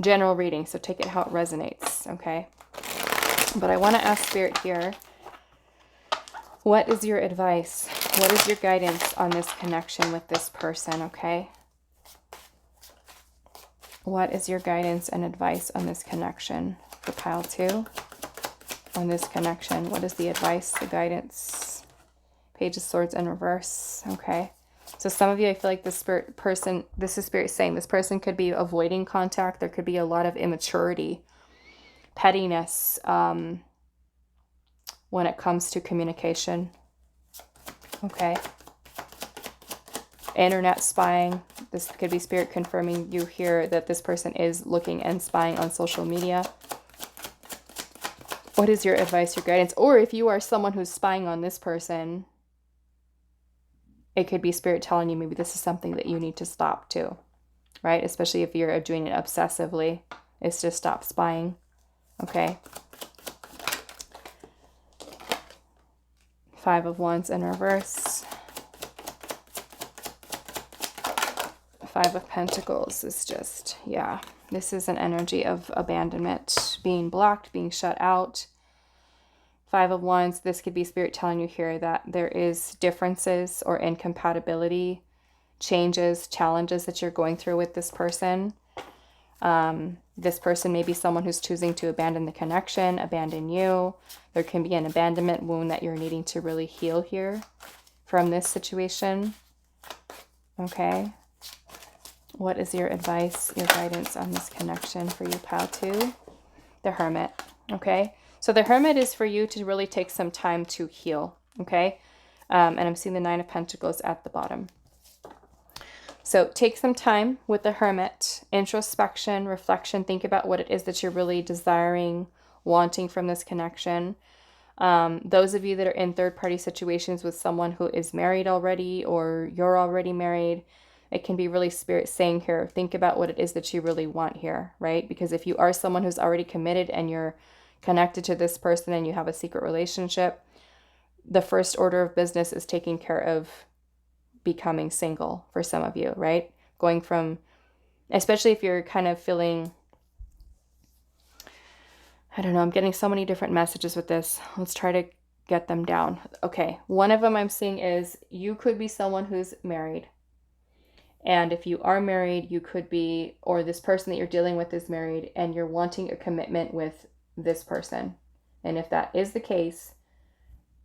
general reading, so take it how it resonates. Okay. But I want to ask Spirit here, what is your advice? What is your guidance on this connection with this person? Okay. What is your guidance and advice on this connection for pile 2? On this connection, what is the advice, the guidance? Page of Swords in reverse. Okay. So some of you, I feel like this is Spirit saying this person could be avoiding contact. There could be a lot of immaturity, pettiness when it comes to communication. Okay. Internet spying. This could be Spirit confirming you here that this person is looking and spying on social media. What is your advice, your guidance? Or if you are someone who's spying on this person, it could be Spirit telling you maybe this is something that you need to stop too, right? Especially if you're doing it obsessively, it's just stop spying. Okay. 5 of Wands in reverse. 5 of Pentacles is just, yeah, this is an energy of abandonment, being blocked, being shut out. 5 of Wands, this could be Spirit telling you here that there is differences or incompatibility, changes, challenges that you're going through with this person. This person may be someone who's choosing to abandon the connection, abandon you. There can be an abandonment wound that you're needing to really heal here from this situation. Okay. What is your advice, your guidance on this connection for you, pile 2? the Hermit, okay? So the Hermit is for you to really take some time to heal, okay? And I'm seeing the Nine of Pentacles at the bottom. So take some time with the Hermit, introspection, reflection, think about what it is that you're really desiring, wanting from this connection. Those of you that are in third-party situations with someone who is married already or you're already married, it can be really Spirit saying here, think about what it is that you really want here, right? Because if you are someone who's already committed and you're connected to this person and you have a secret relationship, the first order of business is taking care of becoming single for some of you, right? Going from, especially if you're kind of feeling, I don't know, I'm getting so many different messages with this. Let's try to get them down. Okay, one of them I'm seeing is you could be someone who's married. And if you are married, you could be, or this person that you're dealing with is married and you're wanting a commitment with this person. And if that is the case,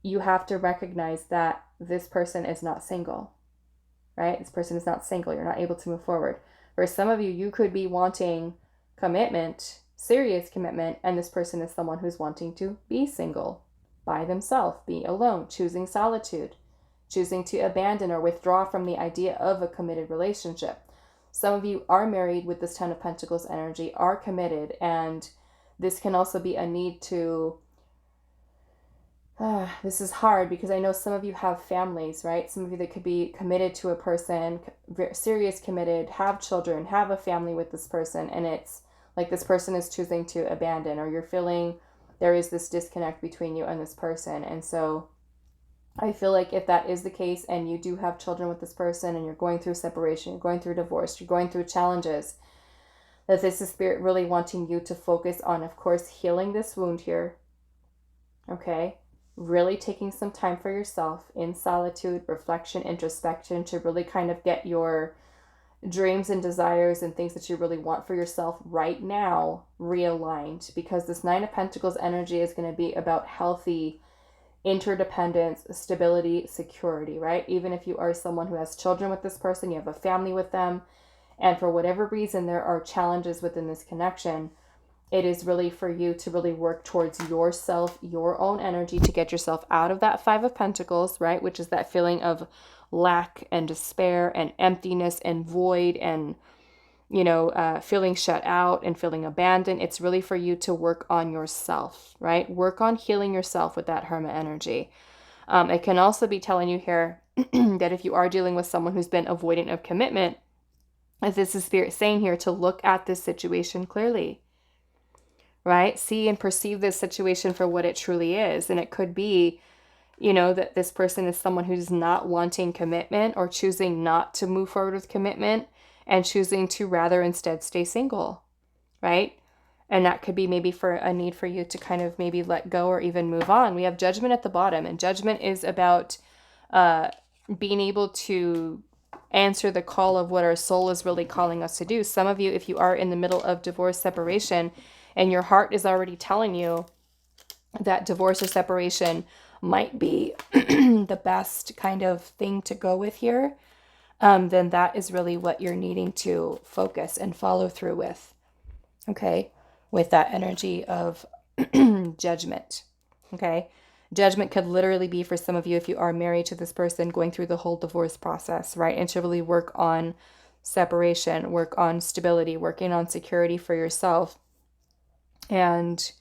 you have to recognize that this person is not single, right? This person is not single. You're not able to move forward. For some of you, you could be wanting commitment, serious commitment, and this person is someone who's wanting to be single, by themselves, be alone, choosing solitude, choosing to abandon or withdraw from the idea of a committed relationship. Some of you are married with this Ten of Pentacles energy, are committed, and this can also be a need to, this is hard because I know some of you have families, right? Some of you that could be committed to a person, serious committed, have children, have a family with this person, and it's like this person is choosing to abandon, or you're feeling there is this disconnect between you and this person. And so I feel like if that is the case and you do have children with this person and you're going through separation, you're going through divorce, you're going through challenges, that this is Spirit really wanting you to focus on, of course, healing this wound here. Okay? Really taking some time for yourself in solitude, reflection, introspection to really kind of get your dreams and desires and things that you really want for yourself right now realigned, because this Nine of Pentacles energy is going to be about healthy interdependence, stability, security, right? Even if you are someone who has children with this person, you have a family with them, and for whatever reason there are challenges within this connection, it is really for you to really work towards yourself, your own energy, to get yourself out of that Five of Pentacles, right? Which is that feeling of lack and despair and emptiness and void and, feeling shut out and feeling abandoned. It's really for you to work on yourself, right? Work on healing yourself with that Hermit energy. It can also be telling you here that if you are dealing with someone who's been avoidant of commitment, as this is Spirit saying here, to look at this situation clearly, right? See and perceive this situation for what it truly is. And it could be, that this person is someone who's not wanting commitment or choosing not to move forward with commitment and choosing to rather instead stay single, right? And that could be maybe for a need for you to kind of maybe let go or even move on. We have Judgment at the bottom, and Judgment is about being able to answer the call of what our soul is really calling us to do. Some of you, if you are in the middle of divorce, separation, and your heart is already telling you that divorce or separation might be the best kind of thing to go with here, then that is really what you're needing to focus and follow through with, okay? With that energy of judgment, okay? Judgment could literally be for some of you, if you are married to this person, going through the whole divorce process, right? And to really work on separation, work on stability, working on security for yourself. And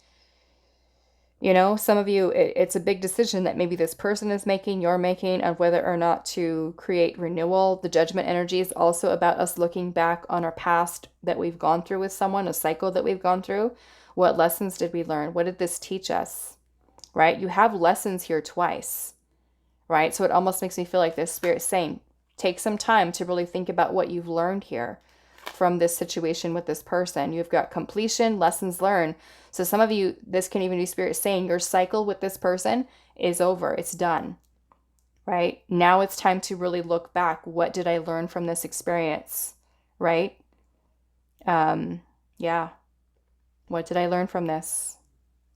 some of you, it's a big decision that maybe this person is making, you're making, of whether or not to create renewal. The Judgment energy is also about us looking back on our past that we've gone through with someone, a cycle that we've gone through. What lessons did we learn? What did this teach us, right? You have lessons here twice, right? So it almost makes me feel like this Spirit saying, take some time to really think about what you've learned here from this situation with this person. You've got completion, lessons learned. So some of you, this can even be Spirit saying your cycle with this person is over. It's done, right? Now it's time to really look back. What did I learn from this experience, right? Yeah. What did I learn from this?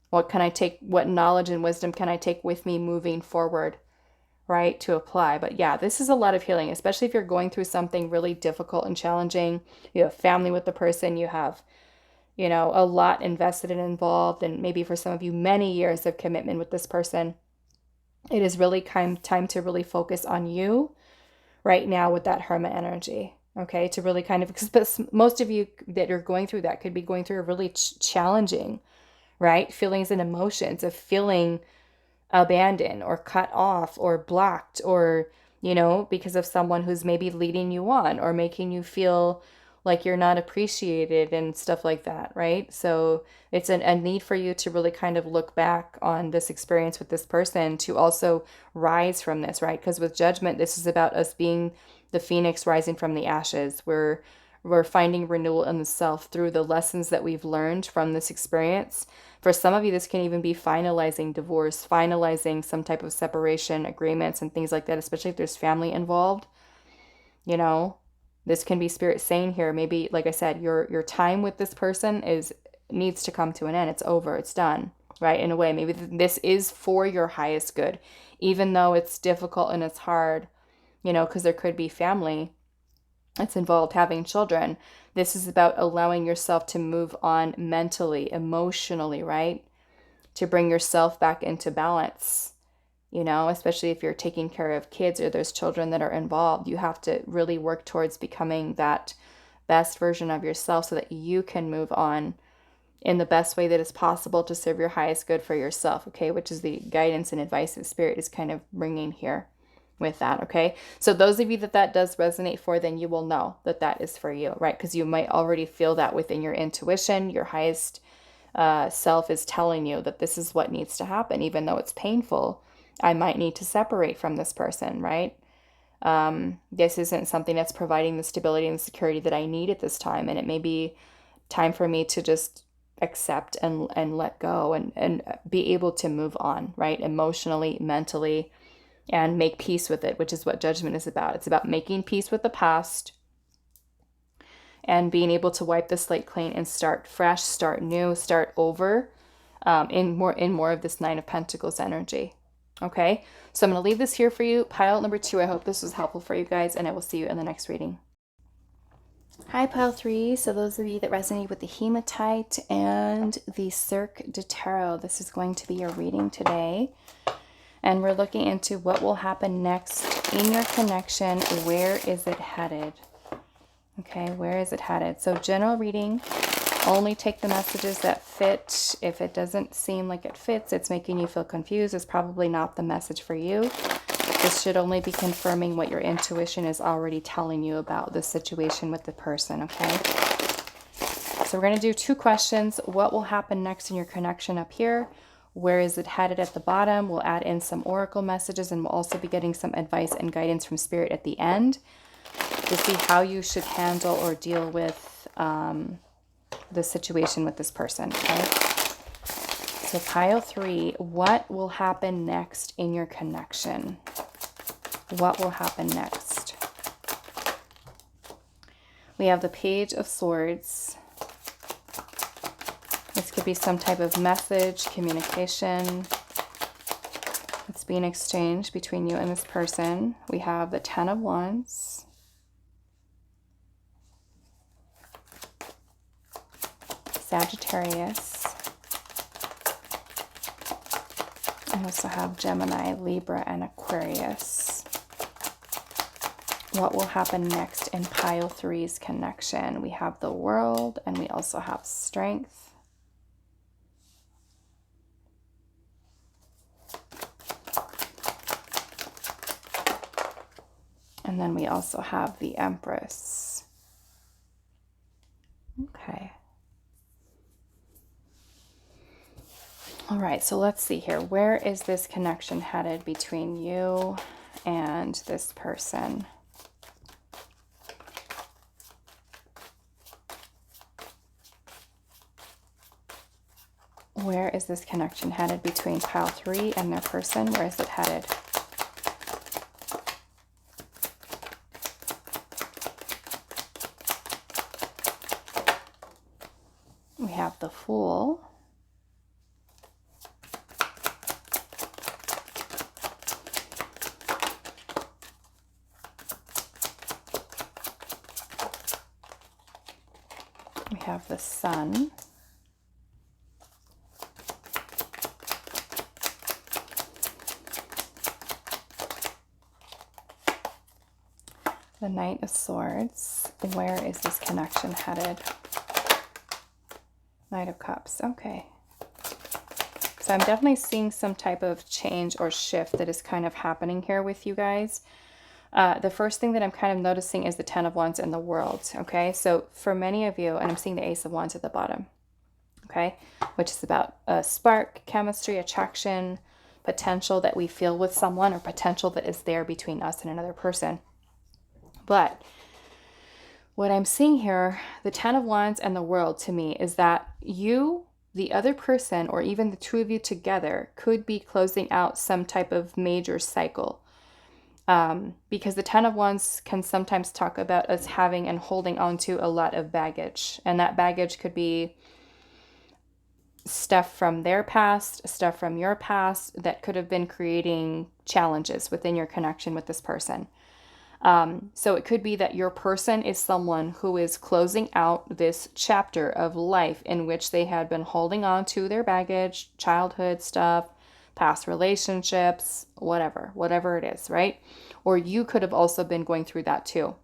What can I take? What knowledge and wisdom can I take with me moving forward, right, to apply? But yeah, this is a lot of healing, especially if you're going through something really difficult and challenging. You have family with the person, you have you know, a lot invested and involved, and maybe for some of you, many years of commitment with this person. It is really time to really focus on you right now with that Hermit energy. Okay, to really kind of, because most of you that are going through that could be going through a really challenging, right? Feelings and emotions of feeling abandoned or cut off or blocked, or, you know, because of someone who's maybe leading you on or making you feel like you're not appreciated and stuff like that, right? So it's a need for you to really kind of look back on this experience with this person to also rise from this, right? Because with Judgment, this is about us being the phoenix rising from the ashes. We're finding renewal in the self through the lessons that we've learned from this experience. For some of you, this can even be finalizing divorce, finalizing some type of separation agreements and things like that, especially if there's family involved. You know, this can be Spirit saying here, maybe, like I said, your time with this person needs to come to an end. It's over. It's done, right? In a way, maybe this is for your highest good, even though it's difficult and it's hard, you know, because there could be family that's involved, having children. This is about allowing yourself to move on mentally, emotionally, right? To bring yourself back into balance. You know, especially if you're taking care of kids or there's children that are involved, you have to really work towards becoming that best version of yourself so that you can move on in the best way that is possible to serve your highest good for yourself, okay? Which is the guidance and advice that Spirit is kind of bringing here with that, okay? So those of you that does resonate for, then you will know that that is for you, right? Because you might already feel that within your intuition. Your highest self is telling you that this is what needs to happen, even though it's painful. I might need to separate from this person, right? This isn't something that's providing the stability and security that I need at this time. And it may be time for me to just accept and let go and be able to move on, right? Emotionally, mentally, and make peace with it, which is what Judgment is about. It's about making peace with the past and being able to wipe the slate clean and start fresh, start new, start over, in more of this Nine of Pentacles energy. Okay, so I'm going to leave this here for you. Pile number 2. I hope this was helpful for you guys, and I will see you in the next reading. Hi, pile 3. So those of you that resonate with the Hematite and the Cirque de Tarot, this is going to be your reading today. And we're looking into what will happen next in your connection. Where is it headed? Okay, where is it headed? So general reading. Only take the messages that fit. If it doesn't seem like it fits, it's making you feel confused, it's probably not the message for you. This should only be confirming what your intuition is already telling you about the situation with the person, okay? So we're going to do 2 questions. What will happen next in your connection up here? Where is it headed at the bottom? We'll add in some oracle messages, and we'll also be getting some advice and guidance from Spirit at the end to see how you should handle or deal with the situation with this person, okay? So pile 3, what will happen next in your connection? What will happen next? We have the Page of Swords. This could be some type of message, communication that's being exchanged between you and this person. We have the Ten of Wands. Sagittarius. I also have Gemini, Libra, and Aquarius. What will happen next in pile 3's connection? We have the World, and we also have Strength. And then we also have the Empress. Okay. All right, so let's see here. Where is this connection headed between you and this person? Where is this connection headed between pile 3 and their person? Where is it headed? We have the Fool. We have the Sun. The Knight of Swords. Where is this connection headed? Knight of Cups. Okay. So I'm definitely seeing some type of change or shift that is kind of happening here with you guys. The first thing that I'm kind of noticing is the Ten of Wands in the World. Okay. So for many of you, and I'm seeing the Ace of Wands at the bottom. Okay. Which is about a spark, chemistry, attraction, potential that we feel with someone, or potential that is there between us and another person. But what I'm seeing here, the Ten of Wands and the World, to me, is that you, the other person, or even the two of you together, could be closing out some type of major cycle. Because the Ten of Wands can sometimes talk about us having and holding on to a lot of baggage. And that baggage could be stuff from their past, stuff from your past that could have been creating challenges within your connection with this person. So it could be that your person is someone who is closing out this chapter of life in which they had been holding on to their baggage, childhood stuff, past relationships, whatever it is, right? Or you could have also been going through that too.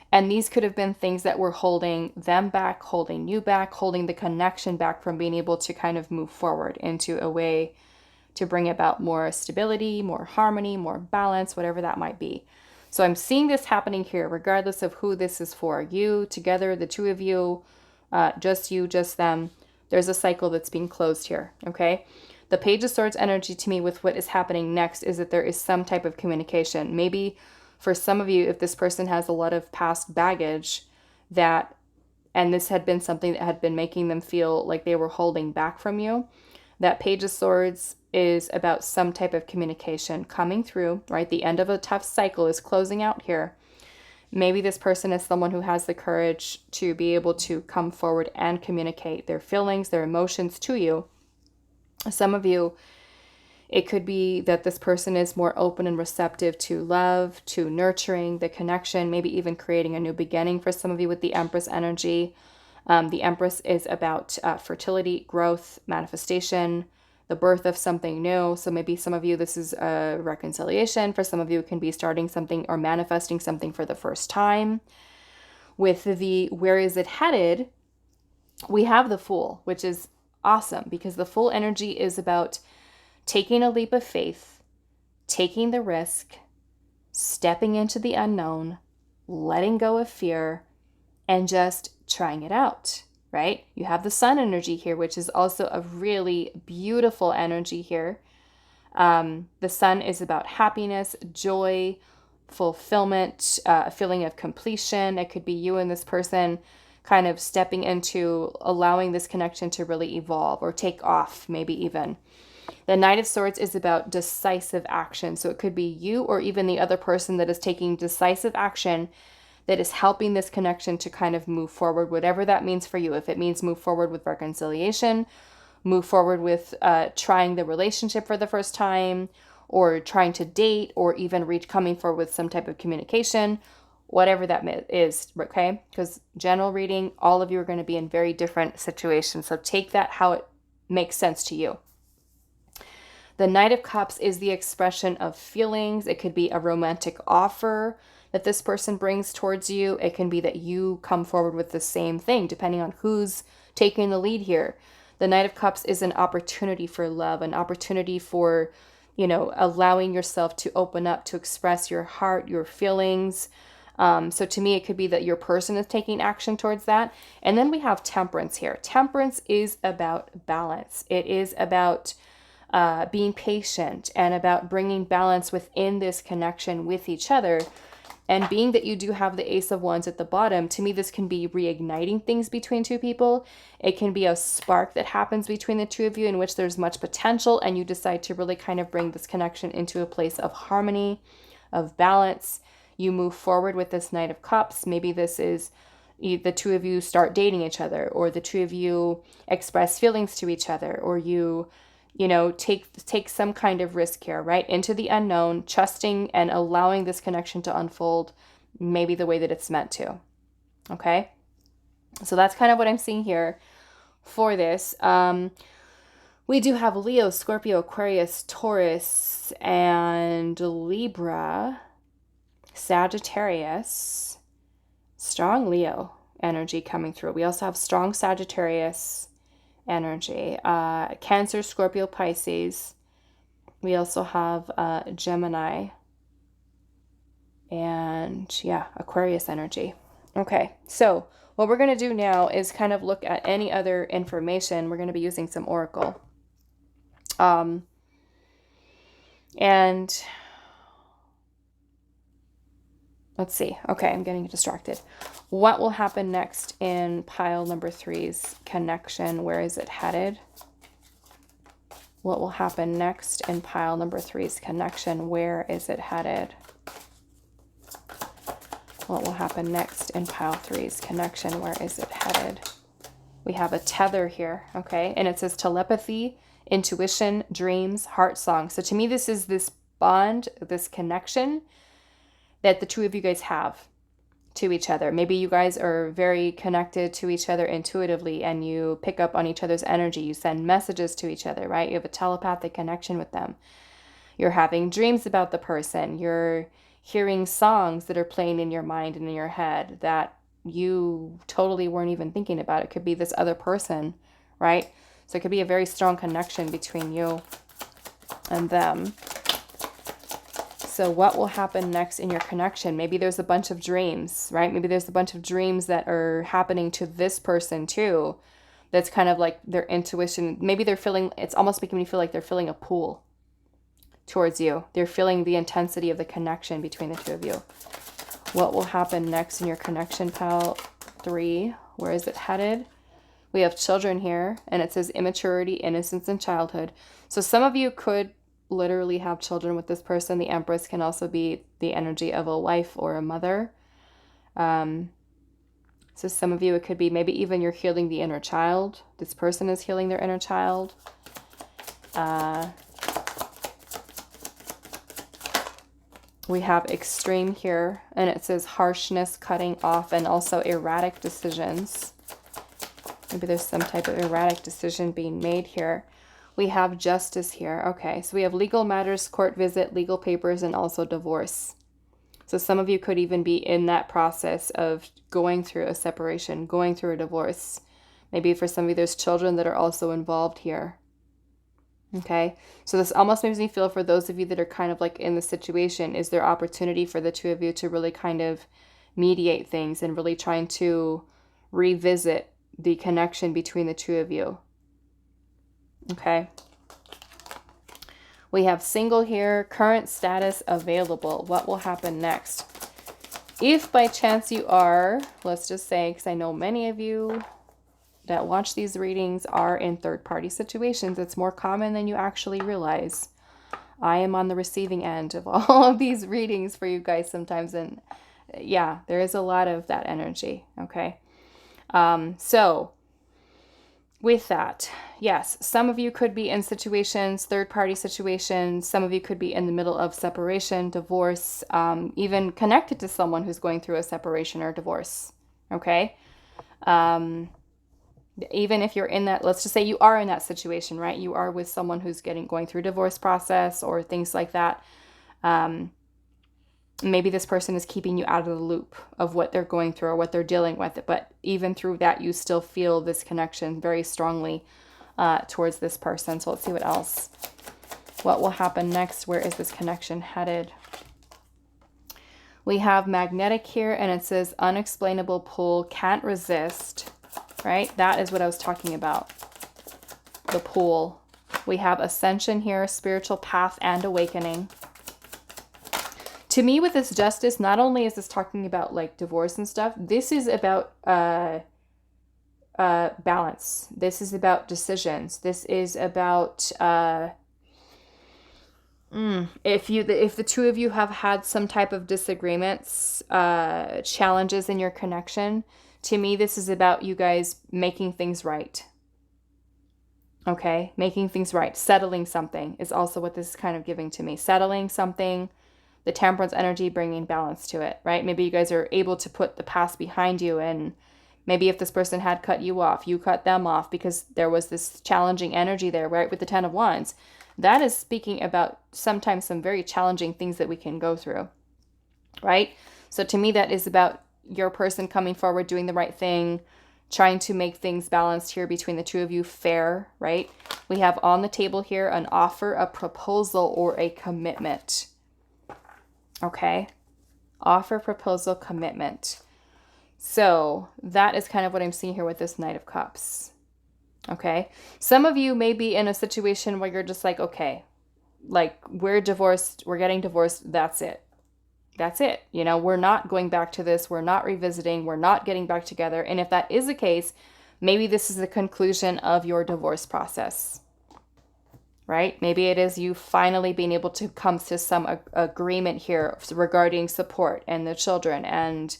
And these could have been things that were holding them back, holding you back, holding the connection back from being able to kind of move forward into a way to bring about more stability, more harmony, more balance, whatever that might be. So I'm seeing this happening here, regardless of who this is for. You, together, the two of you, just you, just them. There's a cycle that's being closed here, okay? The Page of Swords energy to me with what is happening next is that there is some type of communication. Maybe for some of you, if this person has a lot of past baggage that, and this had been something that had been making them feel like they were holding back from you, that Page of Swords is about some type of communication coming through, right? The end of a tough cycle is closing out here. Maybe this person is someone who has the courage to be able to come forward and communicate their feelings, their emotions to you. Some of you, it could be that this person is more open and receptive to love, to nurturing the connection, maybe even creating a new beginning for some of you with the Empress energy. The Empress is about fertility, growth, manifestation, the birth of something new. So maybe some of you, this is a reconciliation. For some of you, it can be starting something or manifesting something for the first time. With the where is it headed, we have the Fool, which is awesome because the Fool energy is about taking a leap of faith, taking the risk, stepping into the unknown, letting go of fear, and just trying it out, right? You have the Sun energy here, which is also a really beautiful energy here. The Sun is about happiness, joy, fulfillment, a feeling of completion. It could be you and this person kind of stepping into allowing this connection to really evolve or take off, maybe even. The Knight of Swords is about decisive action. So it could be you or even the other person that is taking decisive action that is helping this connection to kind of move forward, whatever that means for you. If it means move forward with reconciliation, move forward with trying the relationship for the first time, or trying to date, or even coming forward with some type of communication, whatever that is, okay? Because general reading, all of you are going to be in very different situations. So take that how it makes sense to you. The Knight of Cups is the expression of feelings. It could be a romantic offer that this person brings towards you. It can be that you come forward with the same thing, depending on who's taking the lead here. The Knight of Cups is an opportunity for love, an opportunity for, allowing yourself to open up, to express your heart, your feelings. So to me, it could be that your person is taking action towards that. And then we have Temperance here. Temperance is about balance. It is about being patient and about bringing balance within this connection with each other. And being that you do have the Ace of Wands at the bottom, to me, this can be reigniting things between two people. It can be a spark that happens between the two of you in which there's much potential and you decide to really kind of bring this connection into a place of harmony, of balance. You move forward with this Knight of Cups. Maybe this is the two of you start dating each other, or the two of you express feelings to each other, or you take some kind of risk here, right? Into the unknown, trusting and allowing this connection to unfold maybe the way that it's meant to. Okay? So that's kind of what I'm seeing here for this. We do have Leo, Scorpio, Aquarius, Taurus, and Libra Sagittarius, strong Leo energy coming through. We also have strong Sagittarius energy, Cancer, Scorpio, Pisces. We also have Gemini and yeah, Aquarius energy. Okay, so what we're going to do now is kind of look at any other information. We're going to be using some Oracle. And let's see. Okay, I'm getting distracted. What will happen next in pile number 3's connection? Where is it headed? What will happen next in pile number 3's connection? Where is it headed? What will happen next in pile 3's connection? Where is it headed? We have a tether here, okay? And it says telepathy, intuition, dreams, heart song. So to me, this is this bond, this connection that the two of you guys have to each other. Maybe you guys are very connected to each other intuitively and you pick up on each other's energy. You send messages to each other, right? You have a telepathic connection with them. You're having dreams about the person. You're hearing songs that are playing in your mind and in your head that you totally weren't even thinking about. It could be this other person, right? So it could be a very strong connection between you and them. So what will happen next in your connection? Maybe there's a bunch of dreams, right? Maybe there's a bunch of dreams that are happening to this person too. That's kind of like their intuition. Maybe they're feeling, it's almost making me feel like they're feeling a pull towards you. They're feeling the intensity of the connection between the two of you. What will happen next in your connection, pile 3? Where is it headed? We have children here, and it says immaturity, innocence, and childhood. So some of you could literally have children with this person. The Empress can also be the energy of a wife or a mother. So some of you, it could be maybe even you're healing the inner child. This person is healing their inner child. We have extreme here, and it says harshness, cutting off, and also erratic decisions. Maybe there's some type of erratic decision being made here. We have justice here. Okay, so we have legal matters, court visit, legal papers, and also divorce. So some of you could even be in that process of going through a separation, going through a divorce. Maybe for some of you, there's children that are also involved here. Okay, so this almost makes me feel for those of you that are kind of like in the situation, is there opportunity for the two of you to really kind of mediate things and really trying to revisit the connection between the two of you? Okay. We have single here, current status available. What will happen next? If by chance you are, let's just say, because I know many of you that watch these readings are in third-party situations, it's more common than you actually realize. I am on the receiving end of all of these readings for you guys sometimes, and yeah, there is a lot of that energy, okay? So with that, yes, some of you could be in situations, third-party situations. Some of you could be in the middle of separation, divorce, even connected to someone who's going through a separation or divorce, okay? Even if you're in that, let's just say you are in that situation, right? You are with someone who's going through a divorce process or things like that. Maybe this person is keeping you out of the loop of what they're going through or what they're dealing with. But even through that, you still feel this connection very strongly towards this person. So let's see what else. What will happen next? Where is this connection headed? We have magnetic here, and it says unexplainable pull, can't resist, right? That is what I was talking about, the pull. We have ascension here, spiritual path and awakening. To me, with this justice, not only is this talking about like divorce and stuff, this is about balance. This is about decisions. This is about if the two of you have had some type of disagreements, challenges in your connection, to me, this is about you guys making things right. Okay, making things right. Settling something is also what this is kind of giving to me. Settling something. The Temperance energy bringing balance to it, right? Maybe you guys are able to put the past behind you, and maybe if this person had cut you off, you cut them off because there was this challenging energy there, right? With the 10 of Wands. That is speaking about sometimes some very challenging things that we can go through. right? So to me, that is about your person coming forward, doing the right thing, trying to make things balanced here between the two of you, fair, right? We have on the table here an offer, a proposal, or a commitment. Okay? Offer, proposal, commitment. So that is kind of what I'm seeing here with this Knight of Cups. Okay? Some of you may be in a situation where you're just like, okay, like we're divorced, we're getting divorced, that's it. That's it. You know, we're not going back to this. We're not revisiting. We're not getting back together. And if that is the case, maybe this is the conclusion of your divorce process, right? Maybe it is you finally being able to come to some agreement here regarding support and the children and,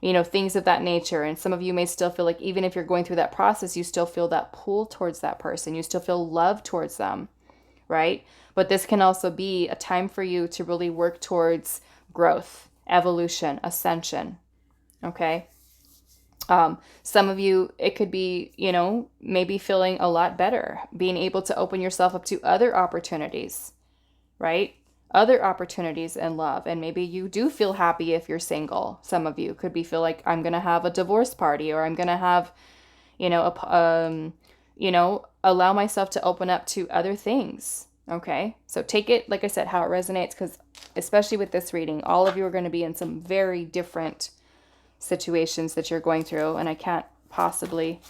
you know, things of that nature. And some of you may still feel like even if you're going through that process, you still feel that pull towards that person. You still feel love towards them, right? But this can also be a time for you to really work towards growth, evolution, ascension. Okay. Some of you, it could be, you know, maybe feeling a lot better, being able to open yourself up to other opportunities, right? Other opportunities in love. And maybe you do feel happy if you're single. Some of you could be feel like I'm going to have a divorce party, or I'm going to have, you know, allow myself to open up to other things. Okay. So take it, like I said, how it resonates, because especially with this reading, all of you are going to be in some very different situations that you're going through, and I can't possibly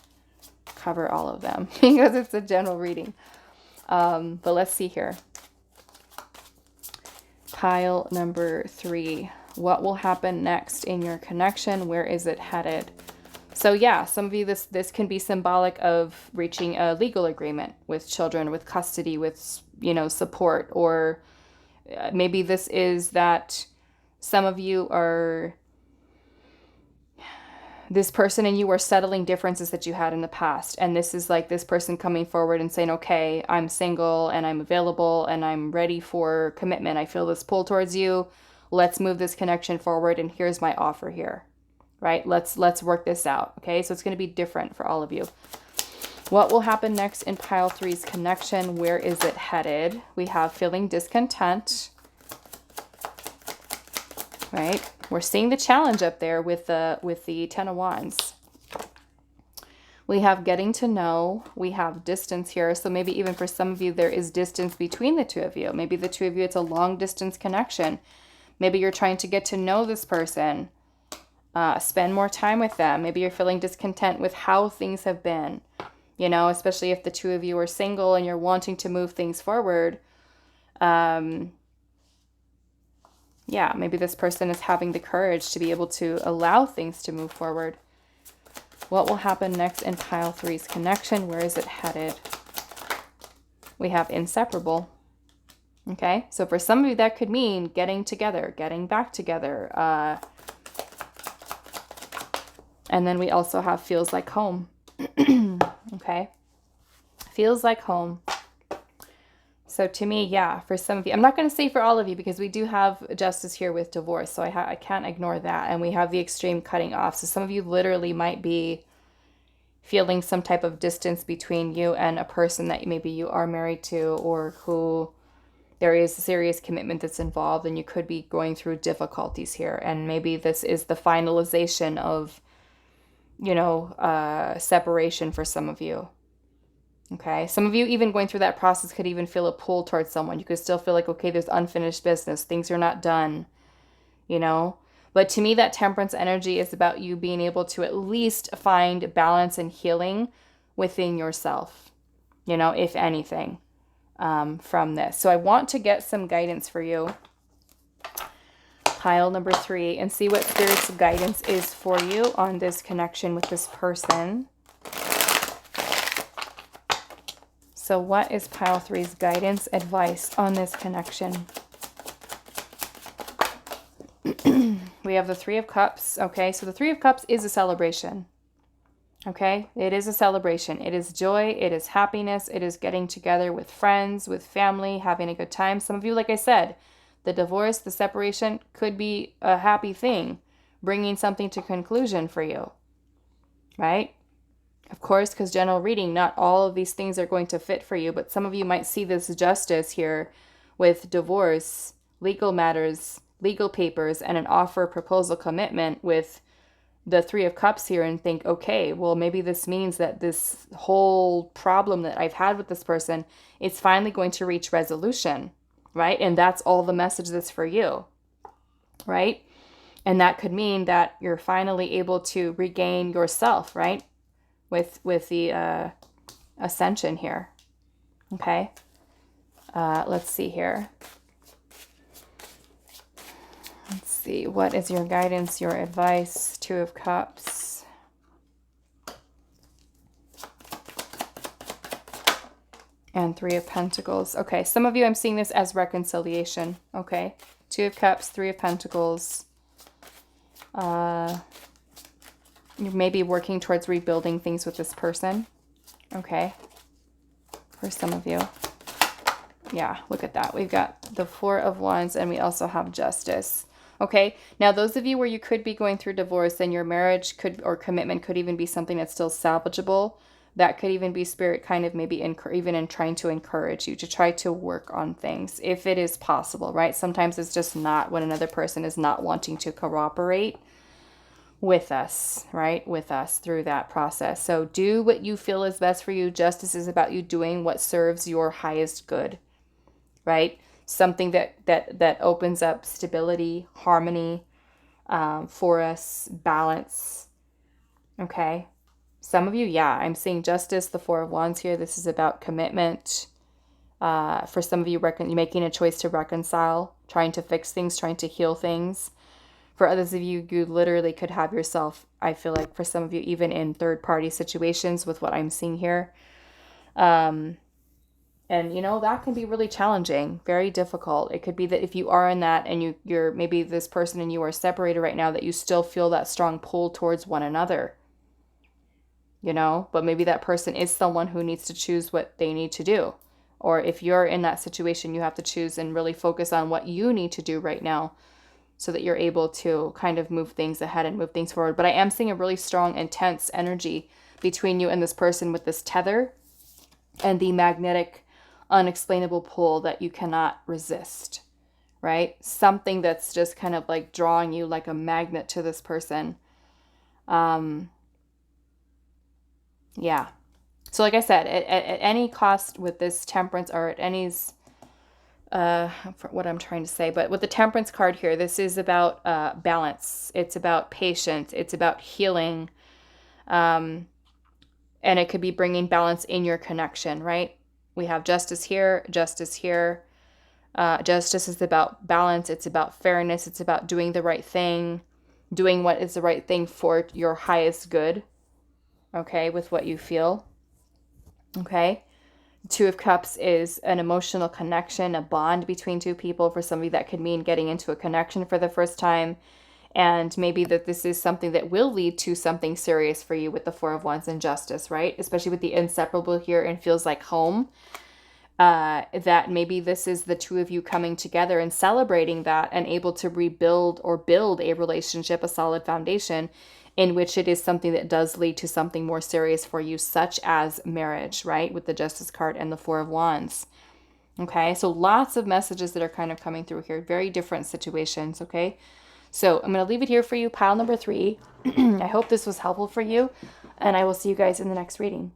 cover all of them because it's a general reading. But let's see here. Pile number 3. What will happen next in your connection? Where is it headed? So yeah, some of you, this can be symbolic of reaching a legal agreement with children, with custody, with, you know, support, or maybe this is that some of you are, this person and you are settling differences that you had in the past. And this is like this person coming forward and saying, okay, I'm single and I'm available and I'm ready for commitment. I feel this pull towards you. Let's move this connection forward. And here's my offer here, right? Let's work this out. Okay. So it's going to be different for all of you. What will happen next in pile 3's connection? Where is it headed? We have feeling discontent, right? We're seeing the challenge up there with the 10 of Wands. We have getting to know. We have distance here. So maybe even for some of you, there is distance between the two of you. Maybe the two of you, it's a long distance connection. Maybe you're trying to get to know this person, spend more time with them. Maybe you're feeling discontent with how things have been, you know, especially if the two of you are single and you're wanting to move things forward. Yeah, maybe this person is having the courage to be able to allow things to move forward. What will happen next in pile 3's connection? Where is it headed? We have inseparable. Okay, so for some of you, that could mean getting together, getting back together. And then we also have feels like home. Okay, feels like home. So to me, yeah, for some of you, I'm not going to say for all of you because we do have justice here with divorce. So I can't ignore that. And we have the extreme cutting off. So some of you literally might be feeling some type of distance between you and a person that maybe you are married to, or who there is a serious commitment that's involved, and you could be going through difficulties here. And maybe this is the finalization of, you know, separation for some of you. Okay, some of you even going through that process could even feel a pull towards someone. You could still feel like, okay, there's unfinished business. Things are not done, you know. But to me, that temperance energy is about you being able to at least find balance and healing within yourself, you know, if anything, from this. So I want to get some guidance for you. Pile number 3, and see what Spirit's guidance is for you on this connection with this person. So what is pile 3's guidance, advice on this connection? We have the 3 of Cups. Okay, so the 3 of Cups is a celebration. Okay, it is a celebration. It is joy. It is happiness. It is getting together with friends, with family, having a good time. Some of you, like I said, the divorce, the separation could be a happy thing, bringing something to conclusion for you, right? Of course, because general reading, not all of these things are going to fit for you, but some of you might see this justice here with divorce, legal matters, legal papers and an offer, proposal, commitment with the Three of Cups here and think, okay, well, maybe this means that this whole problem that I've had with this person is finally going to reach resolution, right? And that's all the message that's for you, right? And that could mean that you're finally able to regain yourself, right? With the ascension here, okay? Let's see here. Let's see, what is your guidance, your advice? Two of Cups. And Three of Pentacles. Okay, some of you, I'm seeing this as reconciliation, okay? Two of Cups, Three of Pentacles. You may be working towards rebuilding things with this person, okay? For some of you. Yeah, look at that. We've got the Four of Wands and we also have Justice. Okay, now those of you where you could be going through divorce, then your marriage could, or commitment could even be something that's still salvageable. That could even be Spirit kind of maybe even in trying to encourage you to try to work on things if it is possible, right? Sometimes it's just not when another person is not wanting to cooperate with us, right? With us through that process. So do what you feel is best for you. Justice is about you doing what serves your highest good, right? Something that opens up stability, harmony for us, balance. Okay. Some of you, yeah, I'm seeing Justice, the Four of Wands here. This is about commitment. For some of you, making a choice to reconcile, trying to fix things, trying to heal things. For others of you, you literally could have yourself, I feel like for some of you, even in third-party situations with what I'm seeing here. And, you know, that can be really challenging, very difficult. It could be that if you are in that and you're maybe this person and you are separated right now, that you still feel that strong pull towards one another, you know, but maybe that person is someone who needs to choose what they need to do. Or if you're in that situation, you have to choose and really focus on what you need to do right now so that you're able to kind of move things ahead and move things forward. But I am seeing a really strong, intense energy between you and this person with this tether and the magnetic unexplainable pull that you cannot resist, right? Something that's just kind of like drawing you like a magnet to this person. Yeah. So like I said, at any cost with this Temperance, or at any's, what I'm trying to say, but with the Temperance card here, this is about balance. It's about patience. It's about healing. And it could be bringing balance in your connection, right? We have Justice here, Justice here. Justice is about balance. It's about fairness. It's about doing the right thing, doing what is the right thing for your highest good, okay, with what you feel, okay? Two of Cups is an emotional connection, a bond between two people. For somebody, that could mean getting into a connection for the first time. And maybe that this is something that will lead to something serious for you with the Four of Wands and Justice, right? Especially with the inseparable here and feels like home. That maybe this is the two of you coming together and celebrating that and able to rebuild or build a relationship, a solid foundation in which it is something that does lead to something more serious for you, such as marriage, right? With the Justice card and the Four of Wands. Okay, so lots of messages that are kind of coming through here. Very different situations, okay? So I'm going to leave it here for you, pile number 3. I hope this was helpful for you, and I will see you guys in the next reading.